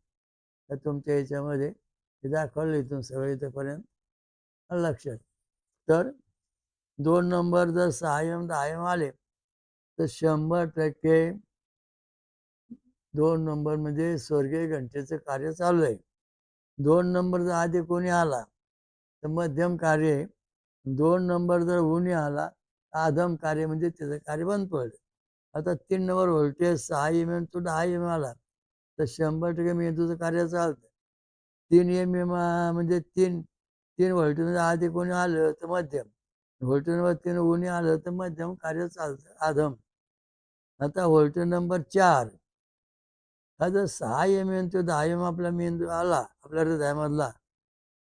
तर तुमच्या याच्यामध्ये हे दाखवलं इथून सगळं इथंपर्यंत लक्षात. तर 2 नंबर जर 6 mm 10 mm आले तर 100% 2 नंबर म्हणजे स्वर्गीय घंटेचं कार्य चालू आहे. 2 नंबर जर आधी कोणी आला तर मध्यम कार्य आहे. 2 नंबर जर उणे आला तर अधम कार्य म्हणजे त्याचं कार्य बंद पडलं. आता 3 नंबर व्होल्टेज 6 mm तो 10 mm आला तर 100% मेंदूचं कार्य चालतं. 3 mm म्हणजे 3 व्होल्टेज आधी कोणी आलं तर मध्यम, व्होल्टेज नंबर 3 उणे आलं तर मध्यम कार्य चालतं, अधम. आता व्होल्टेज नंबर 4 हा जर 6 mm तो 10 mm आपला मेंदू आला आपल्या हृदयामधला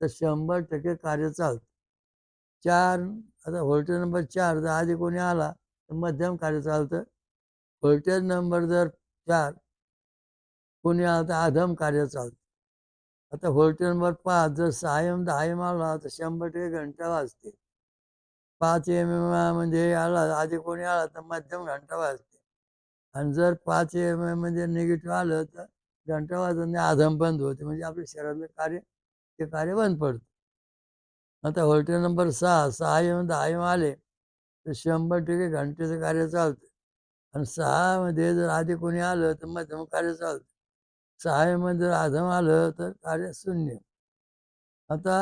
तर 100% कार्य चालतं. 4 आता व्होल्टेज नंबर 4 जर आधी कोणी आला तर मध्यम कार्य चालतं. व्होल्टेज नंबर जर 4 कोणी आला तर अधम कार्य चालतं. आता व्होल्टेज नंबर 5 जर 6 mm 10 mm आला तर 100% घंटा वाजते. 5 mm म्हणजे आला आधी कोणी आला तर मध्यम घंटा वाजते. आणि जर 5 mm म्हणजे निगेटिव्ह आलं तर घंटा वाजत नाही, अधम बंद होते. म्हणजे आपल्या शरीरातलं कार्य ते कार्य बंद पडतं. आता व्होल्टेज नंबर 6 mm 10 mm आले तर 100% घंटेचं कार्य चालतं. आणि 6 मध्ये जर आधी कोणी आलं तर मध्यम कार्य चालतं. 6 मध्ये जर अधम आलं तर कार्य शून्य. आता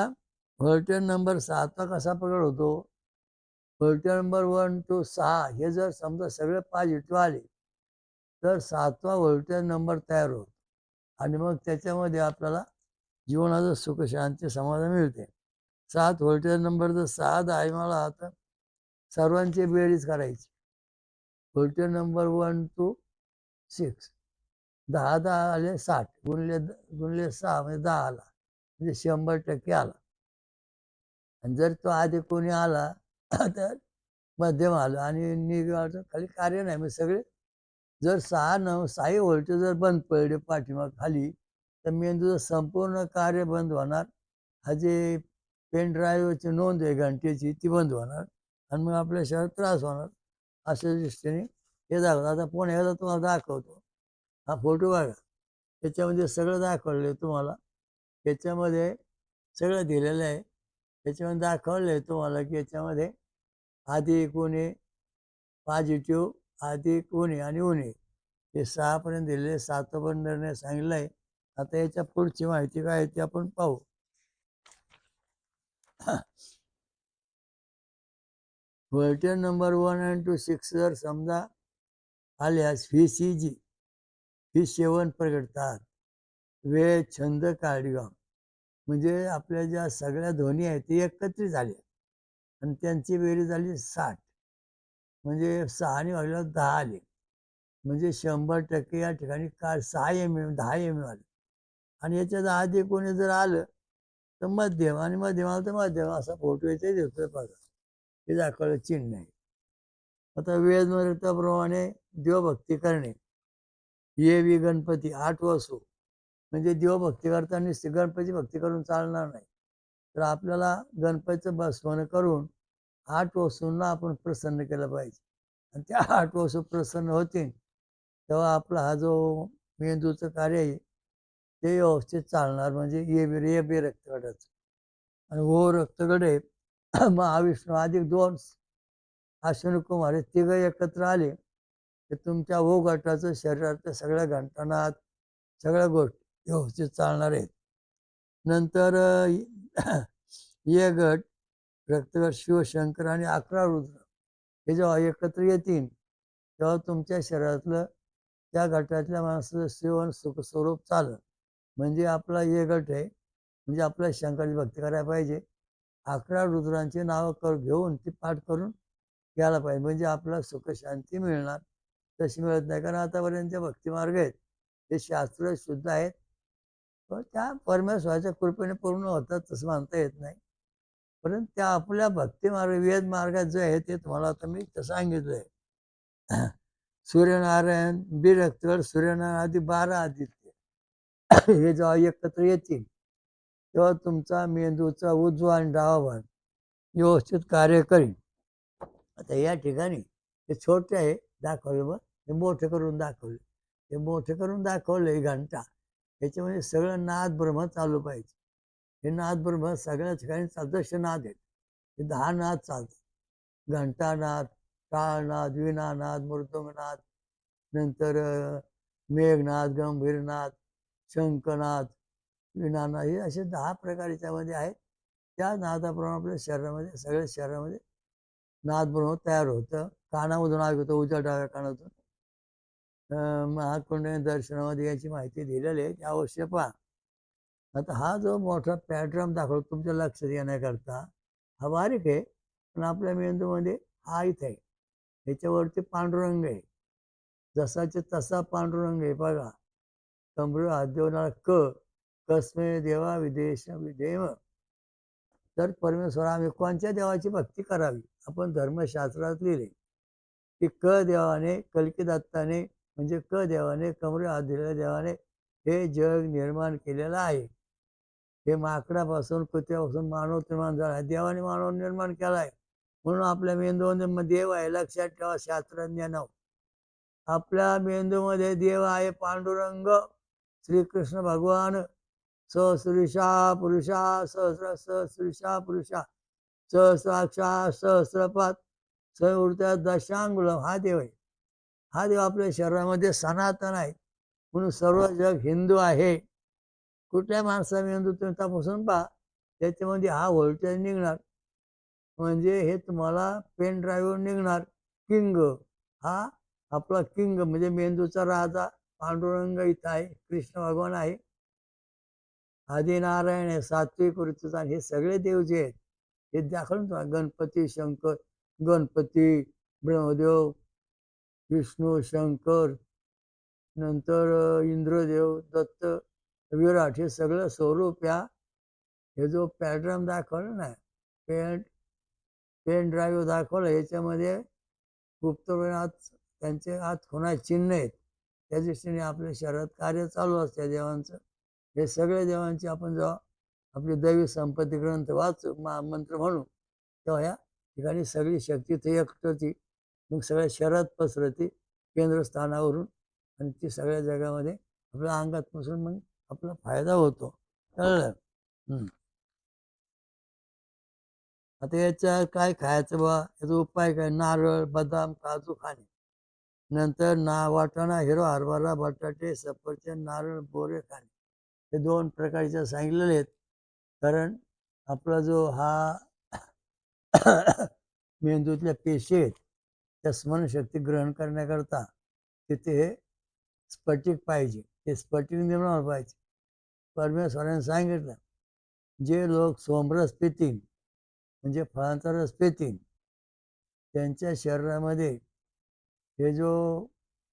व्होल्टेज नंबर 7चा कसा प्रकार होतो. व्होल्टेज नंबर 1 to 6 हे जर समजा सगळे पॉझिटिव्ह आले तर 7वा व्होल्टेज नंबर तयार होतो आणि मग त्याच्यामध्ये आपल्याला जीवनाचं सुख शांती समाधान मिळते. 7 व्होल्टेज नंबर जर 6 10 मला तर सर्वांची बेरीज करायची. व्होल्टेज नंबर 1 to 6 10 10 आले 60 गुणले 6 म्हणजे 10 आला. म्हणजे 100% आला. आणि जर तो आधी कोणी आला तर मध्यम आलं आणि निगेटिव्ह खाली कार्य नाही. मग सगळे जर 6 व्होल्ट जर बंद पडले पाठीमाग खाली, तर मेंदूचं संपूर्ण कार्य बंद होणार. हा जे पेन ड्राईव्हची नोंद आहे घंटेची ती बंद होणार आणि मग आपल्या शरीरात त्रास होणार. अशा दृष्टीने हे दाखवतं. आता पुन्हा एकदा तुम्हाला दाखवतो. हा फोटो बघा. त्याच्यामध्ये सगळं दाखवलं आहे तुम्हाला. त्याच्यामध्ये सगळं दिलेलं आहे. त्याच्यामध्ये दाखवलं आहे तुम्हाला की याच्यामध्ये आधी कोणी पॉझिटिव्ह, अधिक, उणे आणि उणे हे 6 पर्यंत दिलेले 7 पण निर्णय सांगितला आहे. आता याच्या पुढची माहिती काय आहे ते आपण पाहू. व्होल्टेज नंबर 1 आणि 2, 6 जर समजा आल्यास VCG ही सेवन प्रगटतात. वेळ, छंद, काळजीगाम म्हणजे आपल्या ज्या सगळ्या ध्वनी आहेत ते एकत्रित झाले आणि त्यांची बेरीज झाली 60. म्हणजे 6 आणि भागल्यावर 10 आले. म्हणजे 100% या ठिकाणी काय 6 mm 10 mm आले. आणि याच्यात आधी कोणी जर आलं तर मध्यम आणि मध्यम आलं तर मध्यम असा फोटो इथे देतोय बघा. हे दाखवलं चिन्ह आहे. आता वेदमंत्राप्रमाणे देवभक्ती करणे. ये बी गणपती 8 वसू म्हणजे देवभक्ती करताना नुसती गणपती भक्ती करून चालणार नाही. तर आपल्याला गणपतीचं स्मरण करून 8 वसूंना आपण प्रसन्न केलं पाहिजे. आणि त्या 8 वसू प्रसन्न होतील तेव्हा आपला हा जो मेंदूचं कार्य आहे ते व्यवस्थित चालणार. म्हणजे ए बी रक्तगटाचं आणि ओ रक्तगट महाविष्णू अधिक 2 अश्विनी कुमार हे तिघं एकत्र आले तर तुमच्या ओ गटाचं शरीरातल्या सगळ्या घंटानाद सगळ्या गोष्टी व्यवस्थित चालणार आहेत. नंतर ये गट, रक्तगट, शिवशंकर आणि 11 रुद्र हे जेव्हा एकत्र येतील तेव्हा तुमच्या शरीरातलं त्या गटातल्या माणसाचं सेवन सुख स्वरूप चालेल. म्हणजे आपला ये गट आहे म्हणजे आपल्या शंकराची भक्ती करायला पाहिजे. 11 रुद्रांची नावं घेऊन ती पाठ करून घ्यायला पाहिजे. म्हणजे आपल्याला सुख शांती मिळणार. तशी मिळत नाही कारण आतापर्यंत जे भक्तिमार्ग आहेत ते शास्त्र शुद्ध आहेत. पण त्या परमेश्वराच्या कृपेने पूर्ण होतात तसं म्हणता येत नाही. परंतु त्या आपल्या भक्तिमार्ग वेद मार्गात जे आहे ते तुम्हाला आता मी सांगितलंय. सूर्यनारायण, बिरक्तगड, सूर्यनारायण आदी 12 आदित्य हे जेव्हा एकत्र येतील तेव्हा तुमचा मेंदूचा उजवा आणि डावा भाग व्यवस्थित कार्य करीन. आता या ठिकाणी ते छोटे आहे दाखवलं मग हे मोठे करून दाखवले. हे मोठे करून दाखवले घंटा याच्यामध्ये सगळं नाद ब्रह्म चालू पाहिजे. हे नाद ब्रह्म सगळ्या ठिकाणी सदस्य नाद आहेत. हे 10 नाद चालतात. घंटानाद, टाळनाद, वीणानाद, मृदुंगनाद, नंतर मेघनाद, गंभीरनाद, शंखनाद, वीणानाद हे असे 10 प्रकार याच्यामध्ये आहेत. त्या नादाप्रमाणे आपल्या शरीरामध्ये सगळ्या शरीरामध्ये नादब्रह्म तयार होतं. कानामधून ऐकतो उजव्या डाव्या कानातून. महाकुंडलिनी दर्शनामध्ये याची माहिती दिलेली आहे, ती अवश्य पहा. आता हा जो मोठा पॅटर्न दाखवतो तुमच्या लक्षात येण्याकरता हा बारीक आहे पण आपल्या मेंदूमध्ये हा इथे आहे. ह्याच्यावरती पांडुरंग आहे. जसाच्या तसा पांडुरंग आहे बघा. कमर हात देऊन कस्मे देवा विदेश विधेम. तर परमेश्वर आम्ही कोणत्या देवाची भक्ती करावी आपण धर्मशास्त्रात लिहिले की क देवाने कल्की दत्ताने म्हणजे क देवाने कमरे हात दिलेल्या देवाने हे जग निर्माण केलेलं आहे. हे माकडापासून कुत्र्यापासून मानव निर्माण झाला. देवाने मानव निर्माण केला आहे म्हणून आपल्या मेंदूमध्ये देव आहे. लक्षात ठेवा शास्त्रज्ञांनो. आपल्या मेंदूमध्ये देव आहे पांडुरंग श्रीकृष्ण भगवान. सहस्रीषा पुरुषा सहस्र सहस्रीषा पुरुषा सहस्राक्षा सहस्रपात सहृदय दशांगुलम हा देव आहे. हा देव आपल्या शरीरामध्ये सनातन आहे म्हणून सर्व जग हिंदू आहे. कुठल्या माणसा मेंदू तुम्ही तपासून पहा त्याच्यामध्ये हा व्होल्टेज निघणार. म्हणजे हे तुम्हाला पेन ड्राईव्हवर निघणार. किंग हा आपला किंग म्हणजे मेंदूचा राजा पांडुरंग इथं आहे. कृष्ण भगवान आहे. आदिनारायण आहे. सात्विक ऋतुचा हे सगळे देव जे आहेत हे दाखवून गणपती शंकर गणपती ब्रह्मदेव विष्णू शंकर नंतर इंद्रदेव दत्त विराट हे सगळं स्वरूप या हे जो पॅटर्न दाखवला ना, पेन ड्राईव्ह दाखवलं, याच्यामध्ये गुप्तपणे आत त्यांचे आत होणारे चिन्ह आहेत. त्या दृष्टीने आपल्या शरीरात कार्य चालू असते देवांचं. हे सगळे देवांचे आपण जेव्हा आपली दैवी संपत्ती ग्रंथ वाचू, मंत्र म्हणू, तेव्हा ह्या ठिकाणी सगळी शक्ती ते एकटती, मग सगळ्या शरीरात पसरती केंद्रस्थानावरून, आणि ती सगळ्या जगामध्ये आपल्या अंगात पसरून मग आपला फायदा होतो. कळलं? आता याच्या काय खायचं बा, याचा उपाय काय? नारळ, बदाम, काजू खाणे. नंतर वाटाणा, हिरवा हरभरा, बटाटे, सफरचंद, नारळ, बोरे खाणे. हे 2 प्रकारचे सांगितलेले आहेत. कारण आपला जो हा मेंदूतल्या पेशी आहेत, त्या स्मरणशक्ती ग्रहण करण्याकरता तिथे हे स्फटिक पाहिजे. ते स्फटिक निर्माण पाहिजे. परमेश्वराने सांगितलं, जे लोक सोमरस पितील, म्हणजे फळांचा रस पितील, त्यांच्या शरीरामध्ये हे जो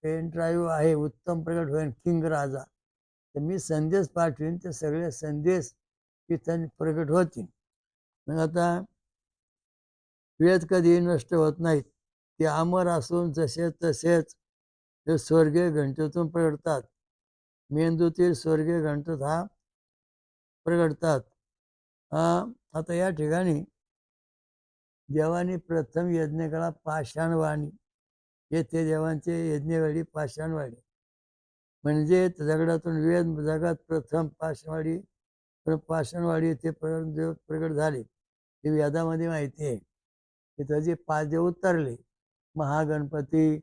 पेन ड्राईव्ह आहे उत्तम प्रकट होईल, किंग राजा. तर मी संदेश पाठवीन, ते सगळे संदेश तिथं प्रकट होतील. मग आता वेद कधी नष्ट होत नाहीत, ते अमर असून जसे तसेच ते स्वर्गीय घंटेतून प्रगटतात. मेंदूतील स्वर्गीय घंटेत हा प्रगटतात. आता या ठिकाणी देवाने प्रथम यज्ञकला पाषाणवाणी, येथे देवांचे यज्ञवेळी पाषाणवाणी, म्हणजे दगडातून वेद जगात प्रथम पाषाणवाडी येथे देव प्रगट झाले. हे वेदामध्ये माहिती आहे. तिथं जे 5 देव उतरले, महागणपती,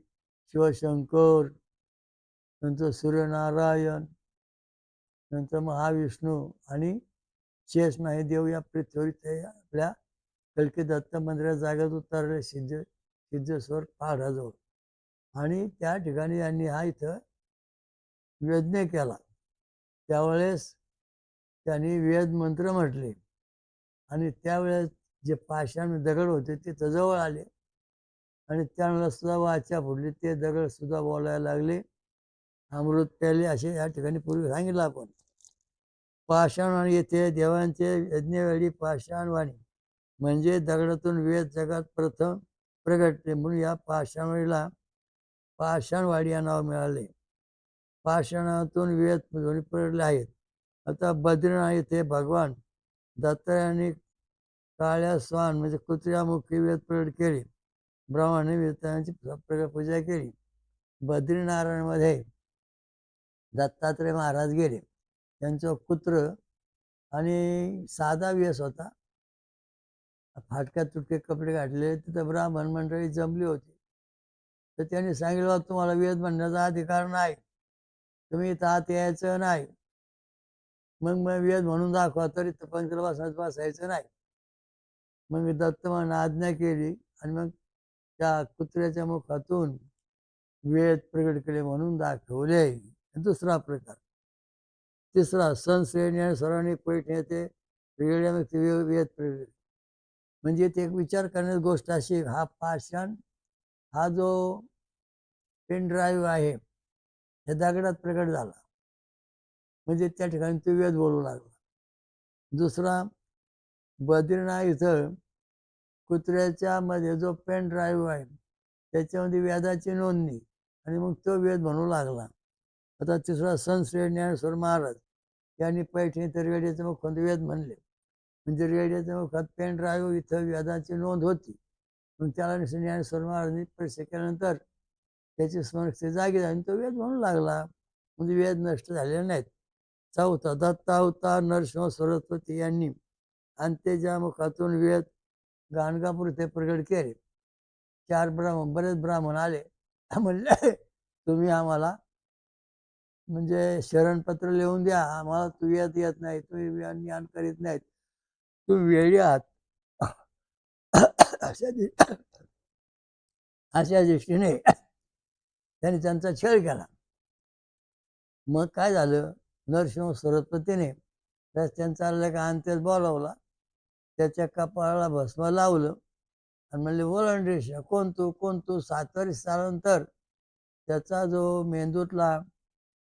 शिवशंकर, नंतर सूर्यनारायण, नंतर महाविष्णू आणि शेषनाही देव या पृथ्वीवर ते आपल्या कल्की दत्त मंदिरात जागेत उतरले सिद्धेश्वर पहाडाजवळ. आणि त्या ठिकाणी यांनी हा इथं यज्ञ केला. त्यावेळेस त्यांनी वेद मंत्र म्हटले, आणि त्यावेळेस जे पाषाण दगड होते ते जवळ आले, आणि त्यावेळेला सुद्धा वाचा फुटली. ते दगड सुद्धा बोलायला लागले, अमृत प्याले, असे या ठिकाणी पूर्वी सांगितलं आपण. पाषाणवाणी येथे देवांचे यज्ञवेळी पाषाणवाणी, म्हणजे दगडातून वेद जगात प्रथम प्रगटले, म्हणून या पाषाणवाडीला पाषाणवाडी या नाव मिळाले. पाषाणातून वेद प्रगटले आहेत. आता बद्रीनाथ येथे भगवान दत्तात्रयाने काळ्या स्वान म्हणजे कुत्र्यामुखी वेद प्रगट केले. ब्राह्मणाने वेदांची पूजा केली. बद्रीनारायणमध्ये दत्तात्रय महाराज गेले. त्यांचं कुत्र आणि साधा वेश होता, फाटक्या तुटके कपडे घातले. तिथं ब्राह्मण मंडळी जमली होती. तर त्यांनी सांगितलं, तुम्हाला वेद म्हणण्याचा अधिकार नाही, तुम्ही इथं आत यायचं नाही. मग वेद म्हणून दाखवा, तरी पंचवासात बसायचं नाही. मग दत्तमाने आज्ञा केली, आणि मग त्या कुत्र्याच्या मुखातून वेद प्रगट केले म्हणून दाखवले. दुसरा प्रकार. तिसरा, संश्रेणी आणि सर्वांनी पैठ येते वेद प्रगट. म्हणजे ते एक विचार करण्याची गोष्ट अशी, हा पाषाण, हा जो पेन ड्राईव्ह आहे, हे दगडात प्रगट झाला, म्हणजे त्या ठिकाणी तो वेद बोलू लागला. दुसरा, बद्रीनाथ इथं कुत्र्याच्या मध्ये जो पेन ड्राईव्ह आहे, त्याच्यामध्ये वेदाची नोंदणी, आणि मग तो वेद म्हणू लागला. आता तिसरा, संश्रेय ज्ञानेश्वर महाराज यांनी पैठणी तर रेडिओच्या मुखात वेद म्हणले, म्हणजे रेडिओच्या मुखात पेन ड्राईव्ह इथं वेदाची नोंद होती. मग त्याला ज्ञानेश्वर महाराजांनी परीक्षा केल्यानंतर त्याची स्मरणशक्ती जागी झाली, तो वेद म्हणू लागला, म्हणजे वेद नष्ट झालेले नाहीत. चौथा, दत्तावतार नरसिंह सरस्वती यांनी अंत्येच्या मुखातून वेद गाणगापूर इथे प्रगट केले. 4 ब्राह्मण, बरेच ब्राह्मण आले, म्हणले, तुम्ही आम्हाला म्हणजे शरणपत्र लिहून द्या, आम्हाला तू वेद येत नाही, तुम्ही ज्ञान करीत नाहीत, तुम्ही वेळी आहात. अशा दृष्टीने त्यांनी त्यांचा छळ केला. मग काय झालं, नरसिंह सरस्वतीने रस्त्याने चाललं का अंत्येस बोलावला, त्याच्या कपाळाला भस्म लावलं, आणि म्हणले, वळण रेषा, कोण तू, कोण तू? 7 वर्ष झाल्यानंतर त्याचा जो मेंदूतला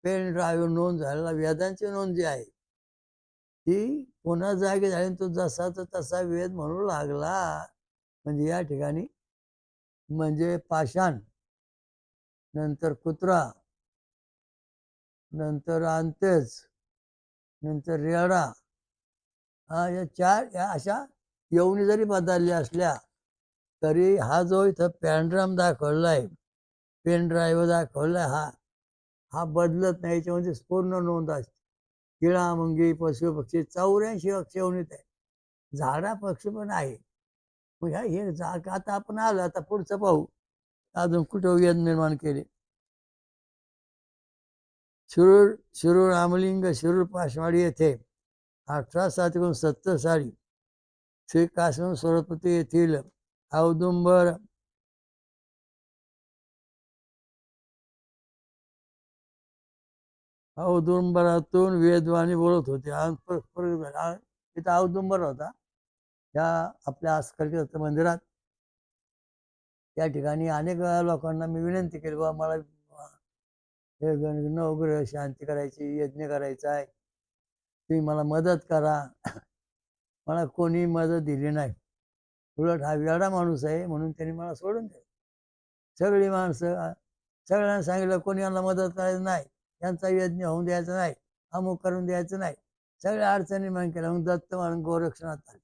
पेन ड्राईव्ह नोंद झालेला वेदांची नोंद जी आहे, ती पुन्हा जागी झाली आणि तो जसाचा तसा वेद म्हणू लागला. म्हणजे या ठिकाणी म्हणजे पाषाण, नंतर कुत्रा, नंतर अंत्यज, नंतर रेडा, या 4 या अशा येवणी जरी बदलल्या असल्या, तरी हा जो इथं पॅनड्रम दाखवलाय, पेन ड्राईव्ह दाखवलाय हा, हा बदलत नाही. याच्यामध्ये पूर्ण नोंद असते. किळा, मुंगी, पशु-पक्षी 84 अक्षवणीत आहे. झाडा, पक्षी पण आहे. मग हे आता आपण आलो, आता पुढचं पाहू. अजून कुठं वेद निर्माण केले. शिरूर रामलिंग शिरूर पाशवाडी येथे 1807 साली श्री कासम सरस्वती येथील औदुंबर औदुंबरातून वेदवाणी बोलत होते. तिथं औदुंबर होता त्या आपल्या आसकडच्या मंदिरात. त्या ठिकाणी अनेक लोकांना मी विनंती केली, बाबा मला हे नवग्रह शांती करायची, यज्ञ करायचा आहे, तुम्ही मला मदत करा. मला कोणी मदत दिली नाही. उलट हा वेडा माणूस आहे म्हणून त्यांनी मला सोडून दिलं. सगळी माणसं सगळ्यांना सांगितलं, कोणी यांना मदत करायचं नाही, यांचा यज्ञ होऊन द्यायचा नाही, अमुक करून द्यायचं नाही. सगळ्या अडचणी मान केल्या. मग दत्त म्हणून गोरक्षणात आले.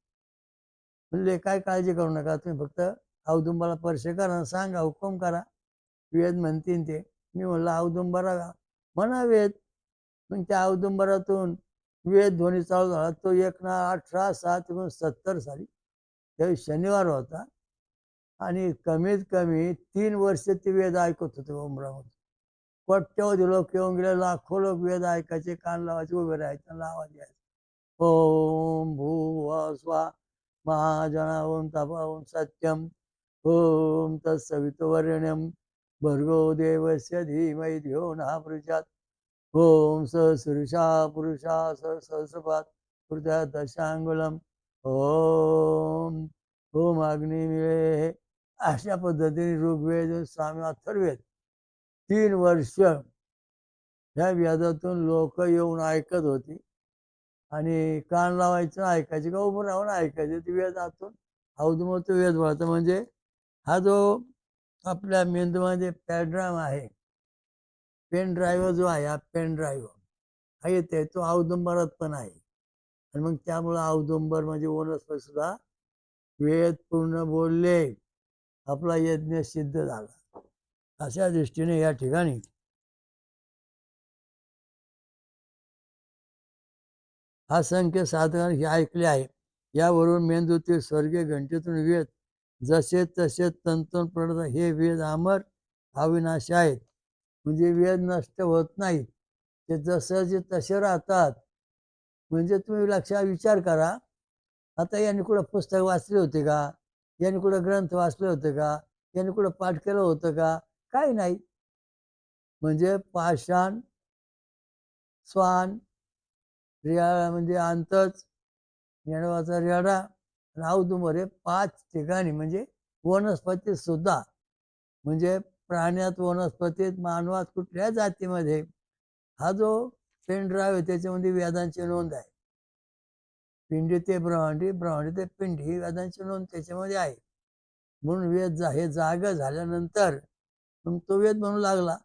म्हणले काय काळजी करू नका, तुम्ही फक्त औदुंबाला स्पर्श करा, सांगा, हुकूम करा, वेद म्हणतील ते. मी म्हणलं औदुंबरा म्हणा वेद. मग त्या औदुंबरातून वेद ध्वनी चालू झाला. तो 1807 साली त्यावेळी शनिवार होता आणि कमीत कमी 3 वर्ष ते वेद ऐकत होते उमरामध्ये. कोट्यवधी लोक येऊन गेले, लाखो लोक वेद ऐकायचे, कान लावायचे, उभे राहायचे, आवाज यायचा. ओम भूव स्वा महाजना ओम तपा ओम सत्यम ओम तत्सवितुर्वरेण्यं भर्गो देवस्य धीमहि धियो नः प्रचोदयात्. ओम सहस्रशा पुरुषा सहस्रपात कृत्या दशांगुलम ओम ओम अग्निमिळे. अशा पद्धतीने ऋग्वेद, साम, अथर्ववेद 3 वर्ष ह्या वेदातून लोक येऊन ऐकत होती आणि कान लावायचं, ऐकायचे का उभं राहून ऐकायचे. ते वेदातून औदुंबरातून वेद वळतं. म्हणजे हा जो आपल्या मेंदूमध्ये पॅड्राम आहे, पेन ड्राईव्ह जो आहे, हा पेन ड्राईव्ह हा येते, तो औदुंबरात पण आहे. आणि मग त्यामुळं औदुंबर म्हणजे वनस्पती सुद्धा वेद पूर्ण बोलले, आपला यज्ञ सिद्ध झाला. अशा दृष्टीने या ठिकाणी असंख्य साधन हे ऐकले आहे. यावरून मेंदूतील स्वर्गीय घंटेतून वेद जसे तसे तंतून पडत. हे वेद अमर अविनाशी आहेत. म्हणजे वेद नष्ट होत नाहीत, ते जसे तसे राहतात. म्हणजे तुम्ही लक्षात विचार करा, आता यांनी कुठं पुस्तक वाचले होते का, यांनी कुठं ग्रंथ वाचले होते का, यांनी कुठं पाठ केलं होतं का, काही नाही. म्हणजे पाषाण, स्वान, रियाळा म्हणजे अंतच, येणवाचा रेडा, औदुंबर हे 5 ठिकाणी म्हणजे वनस्पतीत सुद्धा, म्हणजे प्राण्यात, वनस्पतीत, मानवात कुठल्या जातीमध्ये हा जो पेन ड्राईव्ह आहे त्याच्यामध्ये वेदांची नोंद आहे. पिंडी ते ब्रह्मांडी, ब्रह्मांडी ते पिंडी ही वेदांची नोंद त्याच्यामध्ये आहे. म्हणून वेद हे जागा झाल्यानंतर मग तो वेद म्हणू लागला.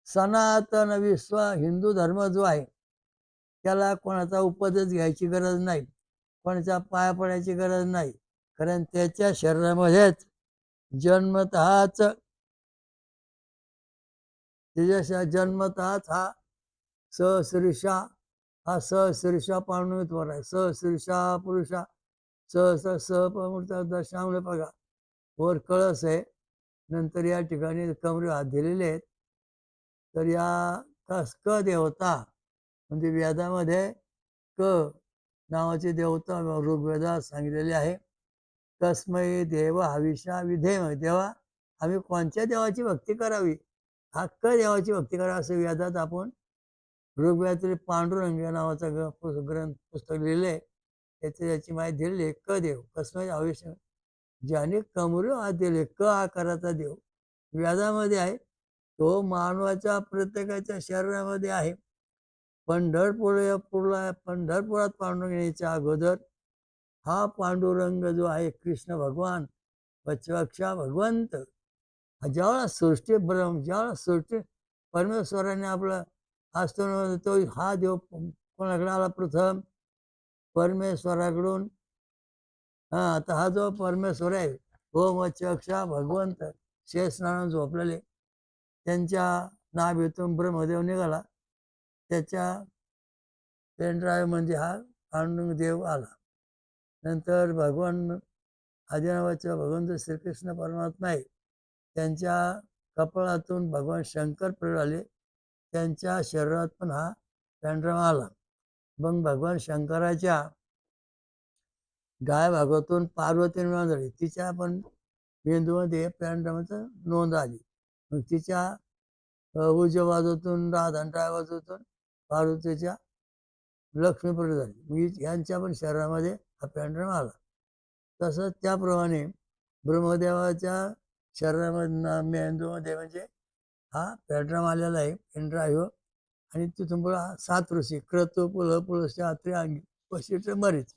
सनातन विश्व हिंदू धर्म जो आहे त्याला कोणाचा उपदेश घ्यायची गरज नाही, कोणाच्या पाया पडायची गरज नाही. कारण त्याच्या शरीरामध्येच जन्मतःच त्याच्या जन्मतःच हा सहस्रीषा, हा सहस्रीषा पाणवित वर आहे. सहस्रीषा पुरुषा दशांगले बघा, वर कळस आहे, नंतर या ठिकाणी कमरे हात दिलेले आहेत. तर या क देवता म्हणजे वेदामध्ये क नावाची देवता ऋग्वेदात सांगितलेली आहे. तस्मै देव हविषा विधेय. देवा आम्ही कोणत्या देवाची भक्ती करावी, हा क देवाची भक्ती करावी असं वेदात आपण ऋग्वेदातील पांडुरंग या नावाचा ग्रंथ पुस्तक लिहिले. त्याची माहिती दिलेली आहे. क देव तस्मै हविषा, ज्याने कमरे हात दिले, क आकाराचा देव वेदामध्ये आहे. तो मानवाच्या प्रत्येकाच्या शरीरामध्ये आहे. पंढरपुरात पांडुरंग येण्याच्या अगोदर हा पांडुरंग जो आहे कृष्ण भगवान पक्षाक्षा भगवंत, ज्यावेळेला सृष्टी परमेश्वराने आपलं असतो तो हा देव कोणाकडे आला प्रथम? परमेश्वराकडून. आता हा जो परमेश्वर आहे ओम अक्षा भगवंत शेषनारायण झोपलेले, त्यांच्या नाभीतून ब्रह्मदेव निघाला, त्याच्या पेनड्राईव्ह म्हणजे हा पांडुरंग देव आला. नंतर भगवान आदिनावाच्या भगवंत श्रीकृष्ण परमात्मा आहे, त्यांच्या कपाळातून भगवान शंकर प्रगट झाले, त्यांच्या शरीरात पण हा पेनड्राईव्ह आला. मग भगवान शंकराच्या डाव्या भागातून पार्वती निर्माण झाली, तिच्या पण मेंदूमध्ये पेनड्राईव्हचं नोंद आली. मग तिच्या उजव्या बाजूतून राधा आणि डाव्या बाजूतून पार्वतीच्या लक्ष्मी प्रगट झाली. मग यांच्या पण शरीरामध्ये हा पेनड्राईव्ह आला. तसंच त्याप्रमाणे ब्रह्मदेवाच्या शरीरामध्ये मेंदूमध्ये म्हणजे हा पेनड्राईव्ह आलेला आहे, पेनड्राईव्ह. आणि तिथून पुढे 7 ऋषी क्रतू पुल पुलस्त्य अत्रि अंगी वशिष्ठ बरीच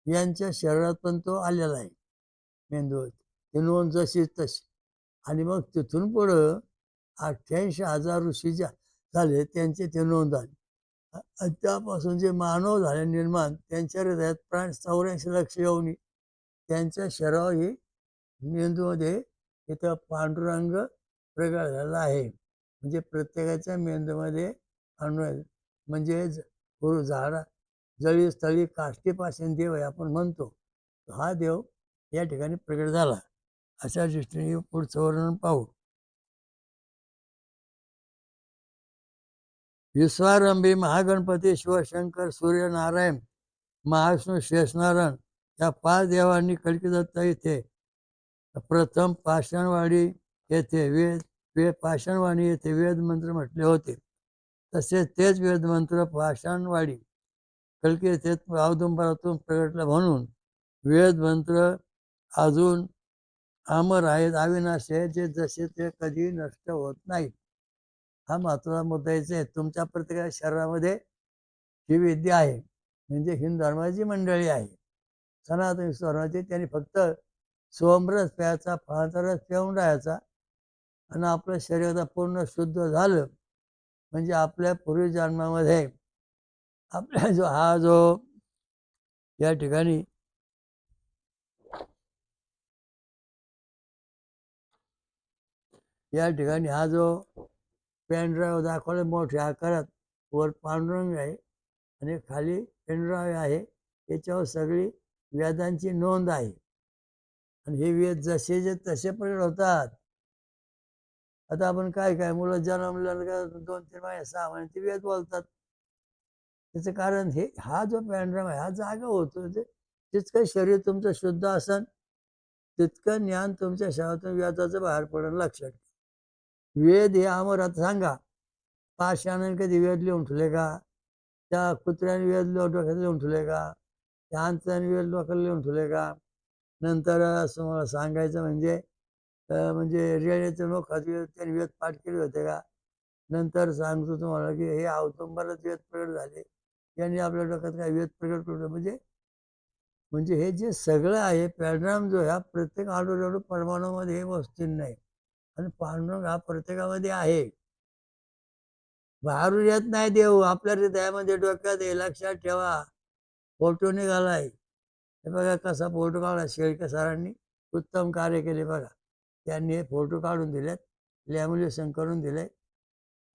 यांच्या शरीरात पण तो आलेला आहे मेंदूवर, ते नोंद जशी तशी. आणि मग तिथून पुढं 88,000 ऋषी झाले, त्यांचे ते नोंद आले. त्यापासून जे मानव झाले निर्माण, त्यांच्या हृदयात प्राण 84 लक्ष योनी, त्यांच्या शरीरावर ही मेंदूमध्ये इथं पांडुरंग प्रगट झालेला आहे. म्हणजे प्रत्येकाच्या मेंदूमध्ये पांडुरंग, म्हणजे झाडा जळी स्थळी काष्टीपासून देव आहे आपण म्हणतो, हा देव या ठिकाणी प्रगट झाला. अशा दृष्टीने पुढचं वर्णन पाहू. विश्वारंभी महागणपती शिवशंकर सूर्यनारायण महाविष्णू शेषनारायण या 5 देवांनी कल्किदत्त येथे प्रथम पाषाणवाडी येथे पाषाणवाणी येथे वेदमंत्र म्हटले होते. तसेच तेच वेदमंत्र पाषाणवाडी कल्की येथे औदुंबरातून प्रगटले, म्हणून वेदमंत्र अजून अमर आहेत, अविनाशी आहेत, जे जसे ते कधी नष्ट होत नाहीत. हा महत्वाचा मुद्दा यायचा आहे. तुमच्या प्रत्येक शरीरामध्ये ही विद्या आहे, म्हणजे हिंदू धर्माची मंडळी आहे, सनातन धर्माची. त्यांनी फक्त सोमरस प्यायचा, फळाचा रस पिऊन राहायचा, आणि आपलं शरीर पूर्ण शुद्ध झालं म्हणजे आपल्या पूर्वी जन्मामध्ये आपल्या जो या ठिकाणी हा जो पेनड्राईव्ह दाखवला मोठ्या आकारात, वर पांडुरंग आहे आणि खाली पेनड्राईव्ह आहे, त्याच्यावर सगळी वेदांची नोंद आहे. आणि हे वेद जसे जे तसे प्रगट होतात. आता आपण काय मुलं जन्मल्यानंतर 2-3 महिने 6 महिने ते वेद बोलतात. त्याचं कारण हे हा जो पेनड्राईव्ह आहे हा जागा होतो. जितकं शरीर तुमचं शुद्ध असेल तितकं ज्ञान तुमच्या शरीरातून वेदाचं बाहेर पडेल. लक्षात वेद हे अमर. आता सांगा, पाषाणाने कधी वेद लिहून ठेवले का? त्या कुत्र्याने वेद डोक्यात लिहून ठेवले का? त्या आंतराने वेद डोक्याला लिहून ठेवले का? नंतर असं मला सांगायचं म्हणजे रेड्याच्या नोखात त्यांनी वेद पाठ केले होते का? नंतर सांगतो तुम्हाला की हे औदुंबरात वेद प्रगट झाले, यांनी आपल्या डोक्यात काय वेद प्रगट करू. म्हणजे हे जे सगळं आहे पॅराडायम जो ह्या प्रत्येक आडू परमाणूमध्ये हे वस्तू नाही, आणि पांडुरंग हा प्रत्येकामध्ये आहे. बाहेरून येत नाही देव, आपल्या हृदयामध्ये डोक्यात आहे. लक्षात ठेवा. फोटो निघालाय, हे बघा कसा फोटो काढला. शेळके सरांनी उत्तम कार्य केले बघा. त्यांनी हे फोटो काढून दिलेत, लॅमिनेशन करून दिले,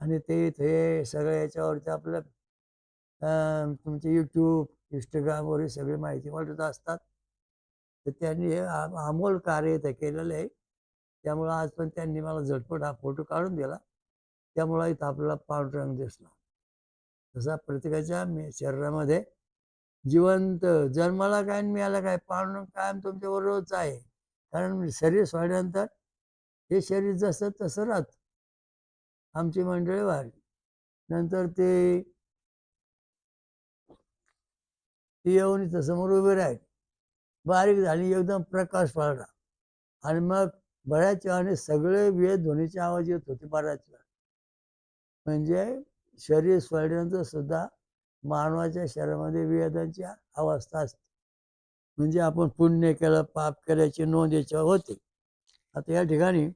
आणि ते इथे सगळं याच्यावरती आपलं तुमचे यूट्यूब इंस्टाग्रामवर सगळी माहिती वाटत असतात. तर त्यांनी हे अमोल कार्य इथं केलेलं आहे. त्यामुळं आज पण त्यांनी मला झटपट हा फोटो काढून दिला, त्यामुळं इथं आपल्याला पांडुरंग दिसला. तसा प्रत्येकाच्या शरीरामध्ये जिवंत जन्माला काय मिळालं काय, पांडुरंग कायम तुमच्याबरोबरच आहे. कारण शरीर सोडल्यानंतर हे शरीर जसं तसं राहतं. आमची मंडळी वाढली नंतर ती येऊन इथं समोर उभी राहील, बारीक झाली, एकदम प्रकाश पडला, आणि मग बऱ्याच वेळाने सगळे वेद ध्वनीचे आवाज येत होते बऱ्याच वेळा. म्हणजे शरीर सोडल्यानंतर सुद्धा मानवाच्या शरीरामध्ये वेदांची अवस्था असते. म्हणजे आपण पुण्य केलं, पाप केल्याची नोंद याच्यावर होते. आता या ठिकाणी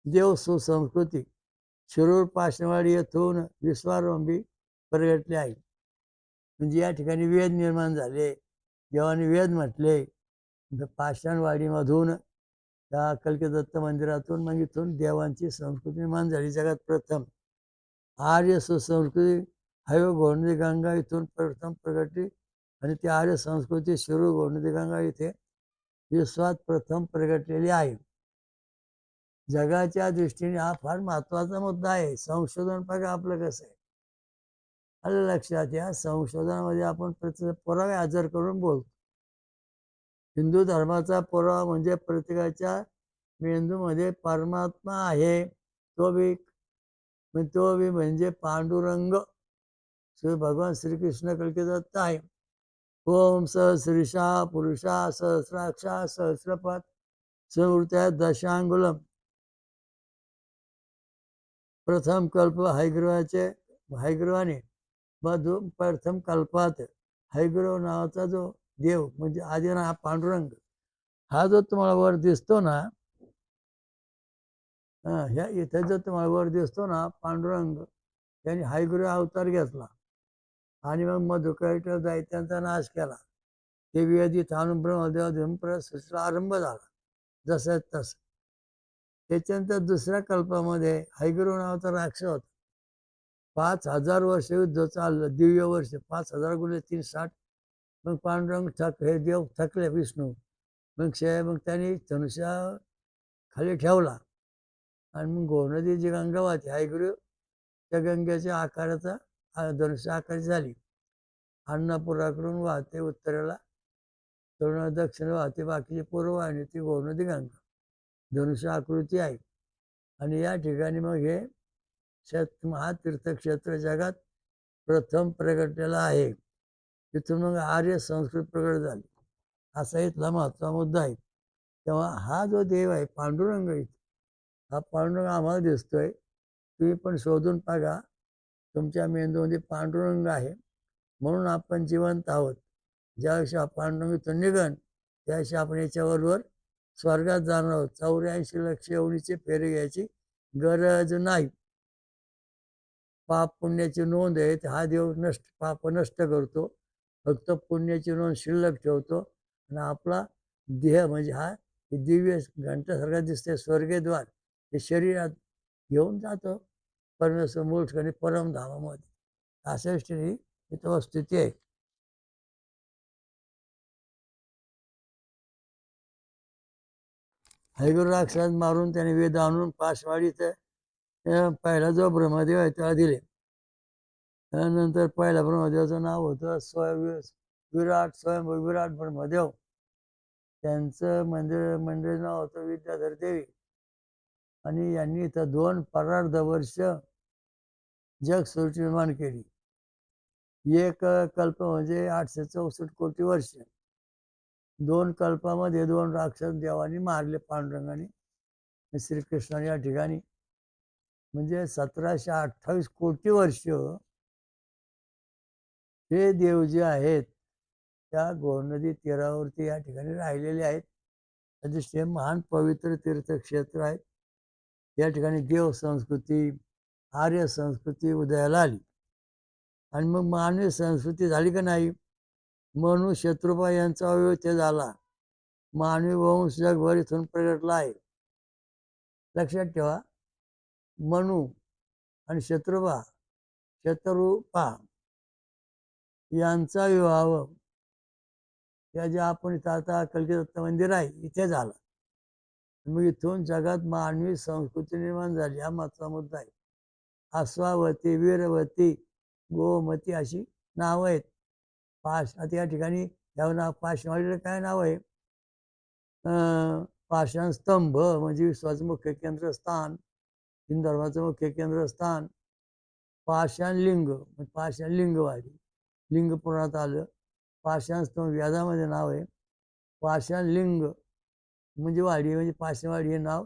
देव सुसंस्कृती शिरूर पाषाणवाडी येथून विश्वारंभी प्रगटले आहे. म्हणजे या ठिकाणी वेद निर्माण झाले. देवाने वेद म्हटले. पाषाणवाडीमधून त्या कल्कदत्त मंदिरातून मग इथून देवांची संस्कृती निर्माण झाली. जगात प्रथम आर्य सुसंस्कृती हयो गोवंडी गंगा इथून प्रथम प्रगटली आणि ती आर्य संस्कृती शिरूर गोवंडी गंगा इथे विश्वात प्रथम प्रगटलेली आहे. जगाच्या दृष्टीने हा फार महत्वाचा मुद्दा आहे. संशोधन बघा आपलं कसं आहे. आलं लक्षात. या संशोधनामध्ये आपण पुरावे हजर करून बोलतो. हिंदू धर्माचा पुरावा म्हणजे प्रत्येकाच्या मेंदूमध्ये परमात्मा आहे. तो बी म्हणजे पांडुरंग श्री भगवान श्रीकृष्ण कल्कदत्त आहे. ओम सहस्रीषा पुरुषा सहस्राक्षा सहस्रपात संवृत्या दशांगुलम. प्रथम कल्प हैग्रवाने प्रथम कल्पात हैग्रव नावाचा जो देव म्हणजे आधी हा पांडुरंग, हा जो तुम्हाला वर दिसतो ना, ह्या इथे जो तुम्हाला वर दिसतो ना पांडुरंग, त्यांनी हैग्रव अवतार घेतला आणि मग मधुकैट दैत्यांचा नाश केला. ते वेदित आणून ब्रह्मदेव सृष्टीला आरंभ झाला जसं तसं. त्याच्यानंतर दुसऱ्या कल्पामध्ये हैग्रव नावाचा राक्षस होता. 5000 वर्ष युद्ध चाललं, दिव्य वर्ष 5000 गुणिले 3 60. मग पांडुरंग हे देव थकले विष्णू. मग त्यांनी धनुष्या खाली ठेवला आणि मग गोनदी जी गंगा वाहते हैग्रीव, त्या गंगेच्या आकाराचा धनुष्य आकाराची झाली. अन्नपुराकडून वाहते उत्तरेला, तरुण दक्षिण वाहते, बाकीची पूर्व आणि ती गोनदी गंगा धनुष्य आकृती आहे. आणि या ठिकाणी मग हे महातीर्थक्षेत्र जगात प्रथम प्रगटलेलं आहे. तिथून मग आर्य संस्कृत प्रगट झाली. असा इथला महत्त्वाचा मुद्दा आहे. तेव्हा हा जो देव आहे पांडुरंग, हा पांडुरंग आम्हाला दिसतोय. तुम्ही पण शोधून बघा. तुमच्या मेंदूमध्ये पांडुरंग आहे, म्हणून आपण जिवंत आहोत. ज्यावेळी हा पांडुरंग इथून निघन त्यावेळी आपण याच्याबरोबर स्वर्गात जाणार आहोत. 84 लक्ष एवढीची फेरी घ्यायची गरज नाही. पाप पुण्याची नोंद आहे. हा देव पाप नष्ट करतो, फक्त पुण्याची नोंद शिल्लक ठेवतो. आणि आपला देह म्हणजे हा दिव्य घंटासारखा दिसते स्वर्गीय द्वार, हे शरीरात घेऊन जातो परमेश्वर मूळ ठिकाणी परमधामामध्ये. अशा दृष्टीने इथं स्थिती आहे. हैग्रव राक्षस मारून त्याने वेद आणून पाशवाडीत पहिला जो ब्रह्मदेव आहे त्याला दिले. त्यानंतर पहिल्या ब्रह्मदेवाचं नाव होतं विराट ब्रह्मदेव. त्यांचं मंदिर नाव होतं विद्याधर देवी. आणि यांनी इथं 2 परार्ध वर्ष जगसृष्टी निर्माण केली. एक कल्प म्हणजे 864 कोटी वर्ष. 2 कल्पामध्ये 2 राक्षस देवानी मारले पांडुरंगाने श्रीकृष्णाने या ठिकाणी. म्हणजे 1728 कोटी वर्ष हे देव जे आहेत त्या गोनदी तीरावरती या ठिकाणी राहिलेले आहेत. त्याचे महान पवित्र तीर्थक्षेत्र आहेत. या ठिकाणी देव संस्कृती, आर्य संस्कृती उदयाला आली. आणि मग मानवी संस्कृती झाली का नाही? मनु शत्रुपा यांचा अवयव ते झाला. मानवी वंश जगभर इथून प्रगटला आहे. लक्षात ठेवा, मनु आणि शत्रुपा यांचा विवाह या जे आपण इथं आता कल्कदत्त मंदिर आहे इथे झाला. मग इथून जगात मानवी संस्कृती निर्माण झाली. हा महत्त्वाचा मुद्दा आहे. अश्वावती, वीरवती, गोमती अशी नावं आहेत. आता या ठिकाणी या नाव पाषाणवाडीला काय नाव आहे? पाषाण स्तंभ म्हणजे विश्वाचं मुख्य केंद्रस्थान, हिंदू धर्माचं मुख्य केंद्रस्थान. पाषाण लिंग म्हणजे पाषाण लिंगवाडी, लिंग पुराणात आलं. पाषाण स्तंभ व्याजामध्ये नाव आहे. पाषाण लिंग म्हणजे वाडी म्हणजे पाषाणवाडी हे नाव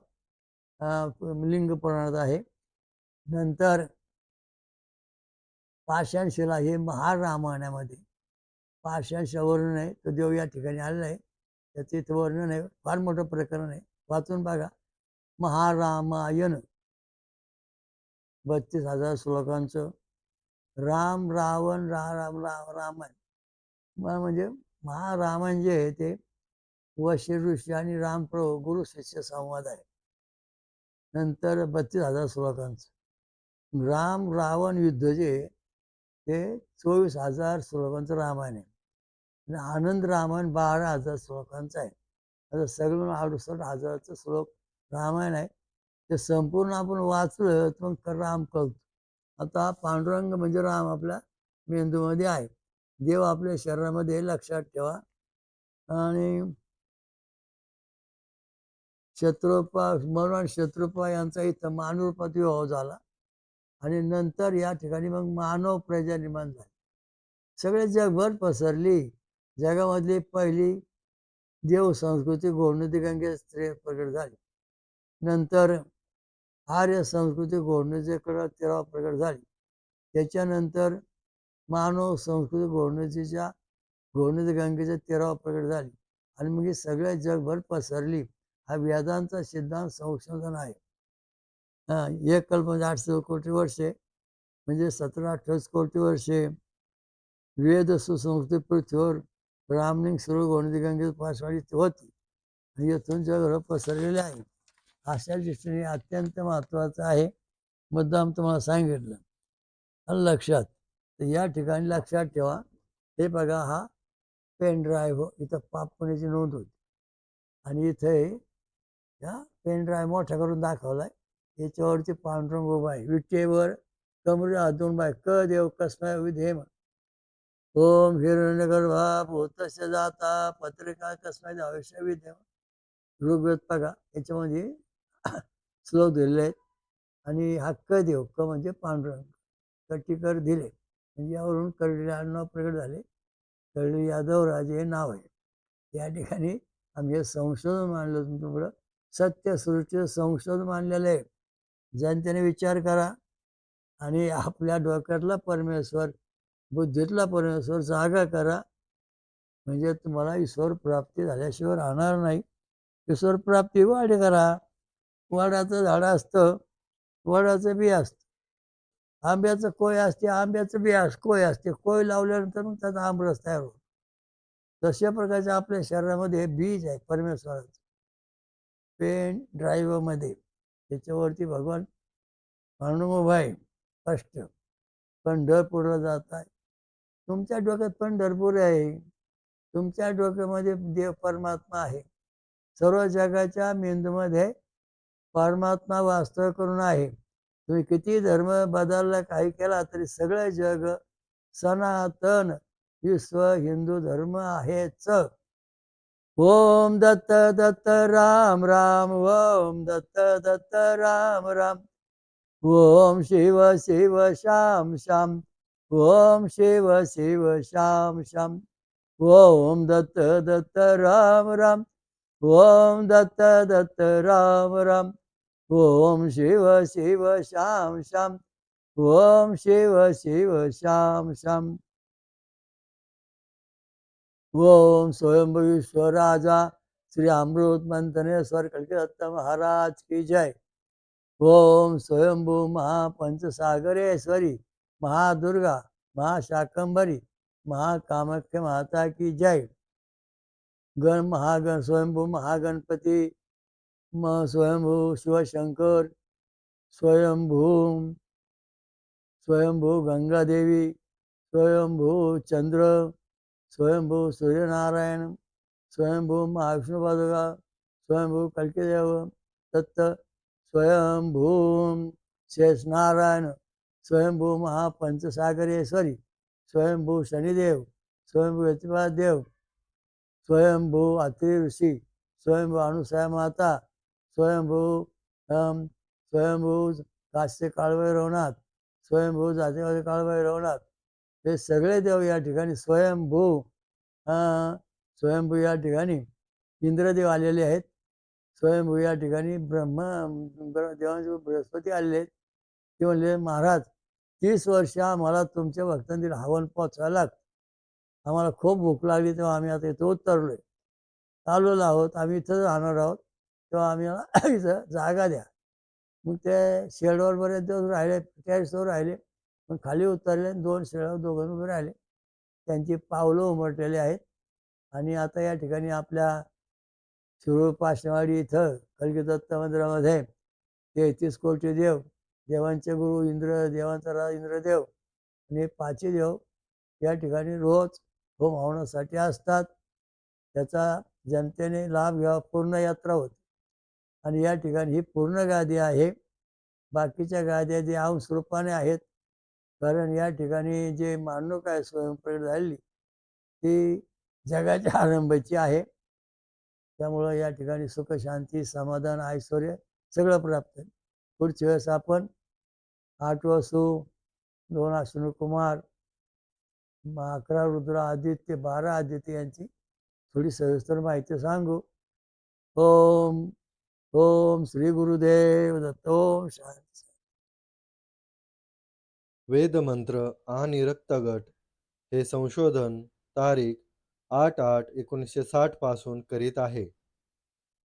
लिंग पुराणात आहे. नंतर पाषाणशिला हे महारामायणामध्ये पाषाणशिला वर्णन आहे. तो देव या ठिकाणी आलेला आहे. त्याचं इथं वर्णन आहे. फार मोठं प्रकरण आहे. वाचून बघा. महारामायण 32,000 श्लोकांचं. राम रावण राम राम रामायण म्हणजे महारामायण जे आहे ते वशिष्ठ ऋषी आणि रामप्रभू गुरु शिष्य संवाद आहे. नंतर 32,000 श्लोकांचं. राम रावण युद्ध जे ते 24,000 श्लोकांचं रामायण आहे. आणि आनंद रामायण 12,000 श्लोकांचं आहे. आता सगळं 68,000चं श्लोक रामायण आहे. ते संपूर्ण आपण वाचलं तर मग राम कळतो. आता पांडुरंग म्हणजे राम आपल्या मेंदूमध्ये आहे. देव आपल्या शरीरामध्ये लक्षात ठेवा. आणि शत्रुपा मरण शत्रुपा यांचा इथं मानवरूपात विवाह झाला आणि नंतर या ठिकाणी मग मानव प्रजा निर्माण झाली. सगळे जगभर पसरली. जगामधली पहिली देव संस्कृती घोडनदी गंगेत प्रकट झाली. नंतर आर्य संस्कृती घोडनदीकडं तेव्हा प्रकट झाली. त्याच्यानंतर मानव संस्कृती घोडनदी गंगेच्या 13वा प्रकट झाली आणि मग ही सगळ्या जगभर पसरली. हा वेदांचा सिद्धांत संशोधन आहे. एक कल्प म्हणजे 800 कोटी वर्षे म्हणजे 17-28 कोटी वर्षे वेद सुसंस्कृत पृथ्वीवर ब्राह्मणिक सुरू घोडनदी गंगेत पासवाडी होती आणि येथून जगभर पसरलेले आहे. अशा दृष्टीने अत्यंत महत्त्वाचं आहे. मुद्दाम तुम्हाला सांगितलं लक्षात. तर या ठिकाणी लक्षात ठेवा. हे बघा हा पेन ड्राईव्ह इथं पापण्याची नोंद होती आणि इथे या पेन ड्राईव्ह मोठा करून दाखवलाय. याच्यावरती पांडुरंग उभा आहे. विटेवर कमरे हातून बाय क देव कसमाय विधेम ओम हिरण्यगर्भा भूतस्य जाता पत्रिका कसमाय अवश्य विधेम. ऋग्वेद बघा याच्यामध्ये श्लोक दिलेले आहेत. आणि हा क देव क म्हणजे पांडुरंग कटीकर दिले म्हणजे यावरून कर्डिले आडनाव प्रकट झाले. कर्डिले यादवराजे हे नाव आहे. या ठिकाणी आम्ही हे संशोधन मांडलं तुमच्यापुढं. सत्यसृष्टीचं संशोधन मांडलेलं आहे. जनतेने विचार करा आणि आपल्या डोक्यातला परमेश्वर बुद्धीतला परमेश्वर जागा करा म्हणजे तुम्हाला ईश्वर प्राप्ती झाल्याशिवाय राहणार नाही. ईश्वर प्राप्ती वाढ करा. वडाचं झाड असतं, वडाचं बी असतं. आंब्याचं कोय असते, आंब्याचं बी कोय असते. कोय लावल्यानंतर मग त्याचा आमरस तयार होतो. तशा प्रकारचे आपल्या शरीरामध्ये बीज आहे परमेश्वराचं. पेन ड्राईव्हमध्ये त्याच्यावरती भगवान भाई स्पष्ट पंढरपूरला जात आहे. तुमच्या डोक्यात पंढरपूर आहे. तुमच्या डोक्यामध्ये देव परमात्मा आहे. सर्व जगाच्या मेंदूमध्ये परमात्मा वास्तव करून आहे. तुम्ही किती धर्म बदलला काही केला तरी सगळं जग सनातन विश्व हिंदू धर्म आहेच. ओम दत्त दत्त राम राम ओम दत्त दत्त राम राम ओम शिव शिव श्याम श्याम ओम शिव शिव श्याम श्याम ओम दत्त दत्त राम राम ओम दत्त दत्त राम राम ओम शिव शिव श्याम श्याम ओम शिव शिव श्याम श्याम ओम स्वयंभू ईश्वराजा श्री अमृत मंथनेश्वर कलकत्ता महाराज की जय. ओम स्वयंभू महापंचसागरेश्वरी महादुर्गा महाशाकंभरी महाकामाख्या माता की जय. स्वयंभू महागणपती स्वयंभू शिवशंकर स्वयंभू गंगादेवी स्वयंभू चंद्र स्वयंभू सूर्यनारायण स्वयंभू महाविष्णुपादुका स्वयंभू कल्कीदेव दत्त स्वयंभू शेषनारायण स्वयंभू महापंचसागरेश्वरी स्वयंभू शनिदेव स्वयंभू यतिपाद देव स्वयंभू अत्रि ऋषी स्वयंभू अनुसया माता स्वयंभू काश्य काळभैरवनाथ स्वयंभू जातीवादी काळभैरवनाथ हे सगळे देव या ठिकाणी स्वयंभू या ठिकाणी इंद्रदेव आलेले आहेत. स्वयंभू या ठिकाणी देवांचे बृहस्पती आलेले आहेत. ते म्हणले महाराज 30 वर्ष आम्हाला तुमच्या भक्तांतील हवन पोचवायला लागतं. आम्हाला खूप भूक लागली तेव्हा आम्ही आता इथं उतरलोय. आलेलो आहोत, आम्ही इथंच राहणार आहोत. तेव्हा आम्हाला इथं जागा द्या. मग ते शेडवर बरेच दिवस राहिले, टेरेसवर राहिले. मग खाली उतरले आणि 2 शेळ्यावर दोघं उभे राहिले. त्यांची पावलं उमटलेली आहेत आणि आता या ठिकाणी आपल्या शिरूर पाचनेवाडी इथं कलगी दत्त मंदिरामध्ये 33 कोटी देव, देवांचे गुरु इंद्र, देवांचा राजा इंद्रदेव आणि 5ही देव या ठिकाणी रोज होम हवनासाठी असतात. त्याचा जनतेने लाभ घ्यावा. पूर्ण यात्रा होते आणि या ठिकाणी ही पूर्ण गादी आहे. बाकीच्या गाद्या जे अंश रूपाने आहेत, कारण या ठिकाणी जे मांडणूक आहे स्वयंप्रकट झालेली, ती जगाच्या आरंभाची आहे. त्यामुळं या ठिकाणी सुख, शांती, समाधान, ऐश्वर्य सगळं प्राप्त आहे. पुढच्या वेळेस आपण 8 वसू, 2 अश्विनी कुमार, 11 रुद्र आदित्य, 12 आदित्य यांची थोडी सविस्तर माहिती सांगू. ओम ओम श्री गुरुदेव दत्त. ओम शांती. वेदमंत्र आणि रक्तगट हे संशोधन तारीख 8/8/1960 पासून करीत आहे.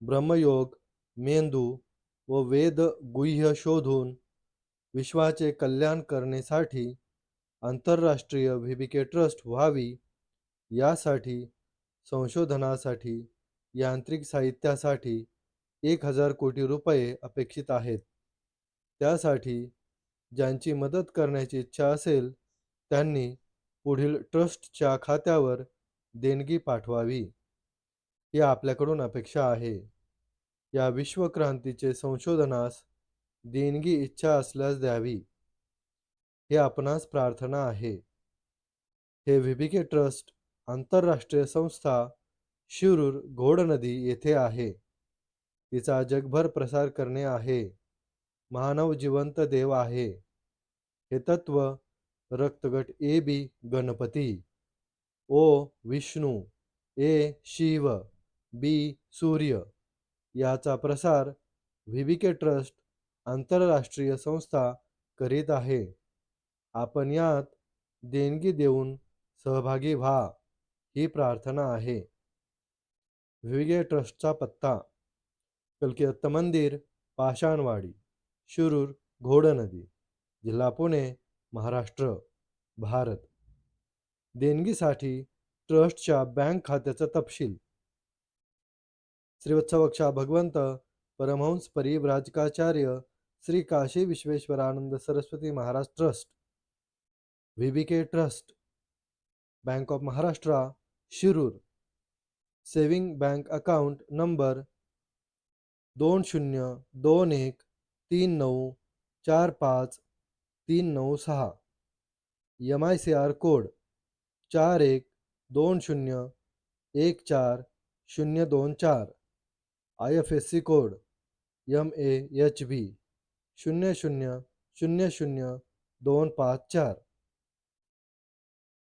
ब्रह्मयोग, मेंदू व वेद गुह्य शोधून विश्वाचे कल्याण करण्यासाठी आंतरराष्ट्रीय व्हीबीके ट्रस्ट व्हावी यासाठी संशोधनासाठी यांत्रिक साहित्यासाठी 1,000 कोटी रुपये अपेक्षित आहेत. त्यासाठी ज्यांची मदत करण्याची इच्छा असेल त्यांनी पुढील ट्रस्टच्या खात्यावर देणगी पाठवावी ही आपल्याकडून अपेक्षा आहे. या विश्वक्रांतीचे संशोधनास देणगी इच्छा असल्यास द्यावी हे आपणास प्रार्थना आहे. हे व्हीबीके ट्रस्ट आंतरराष्ट्रीय संस्था शिरूर घोडनदी येथे आहे. तिचा जगभर प्रसार करणे आहे. मानव जिवंत देव आहे. हे तत्व रक्तगट ए बी गणपती, ओ विष्णू, ए शिव, बी सूर्य याचा प्रसार व्हीबीके ट्रस्ट आंतरराष्ट्रीय संस्था करीत आहे. आपण यात देणगी देऊन सहभागी व्हा ही प्रार्थना आहे. व्हीबीके ट्रस्टचा पत्ता कलकी दत्त मंदिर, पाषाणवाडी, शिरूर घोडनदी, जिल्हा पुणे, महाराष्ट्र, भारत. देणगीसाठी ट्रस्टच्या बँक खात्याचा तपशील श्रीवत्सवक्षा भगवंत परमहंस परिव्राजकाचार्य Shri Kashi Vishweshwaranand Saraswati Maharaj trust, VBK trust, bank of Maharashtra, Shirur. Saving bank account number 202139453996, MICR code 412014, IFSC code MAHB 0000254.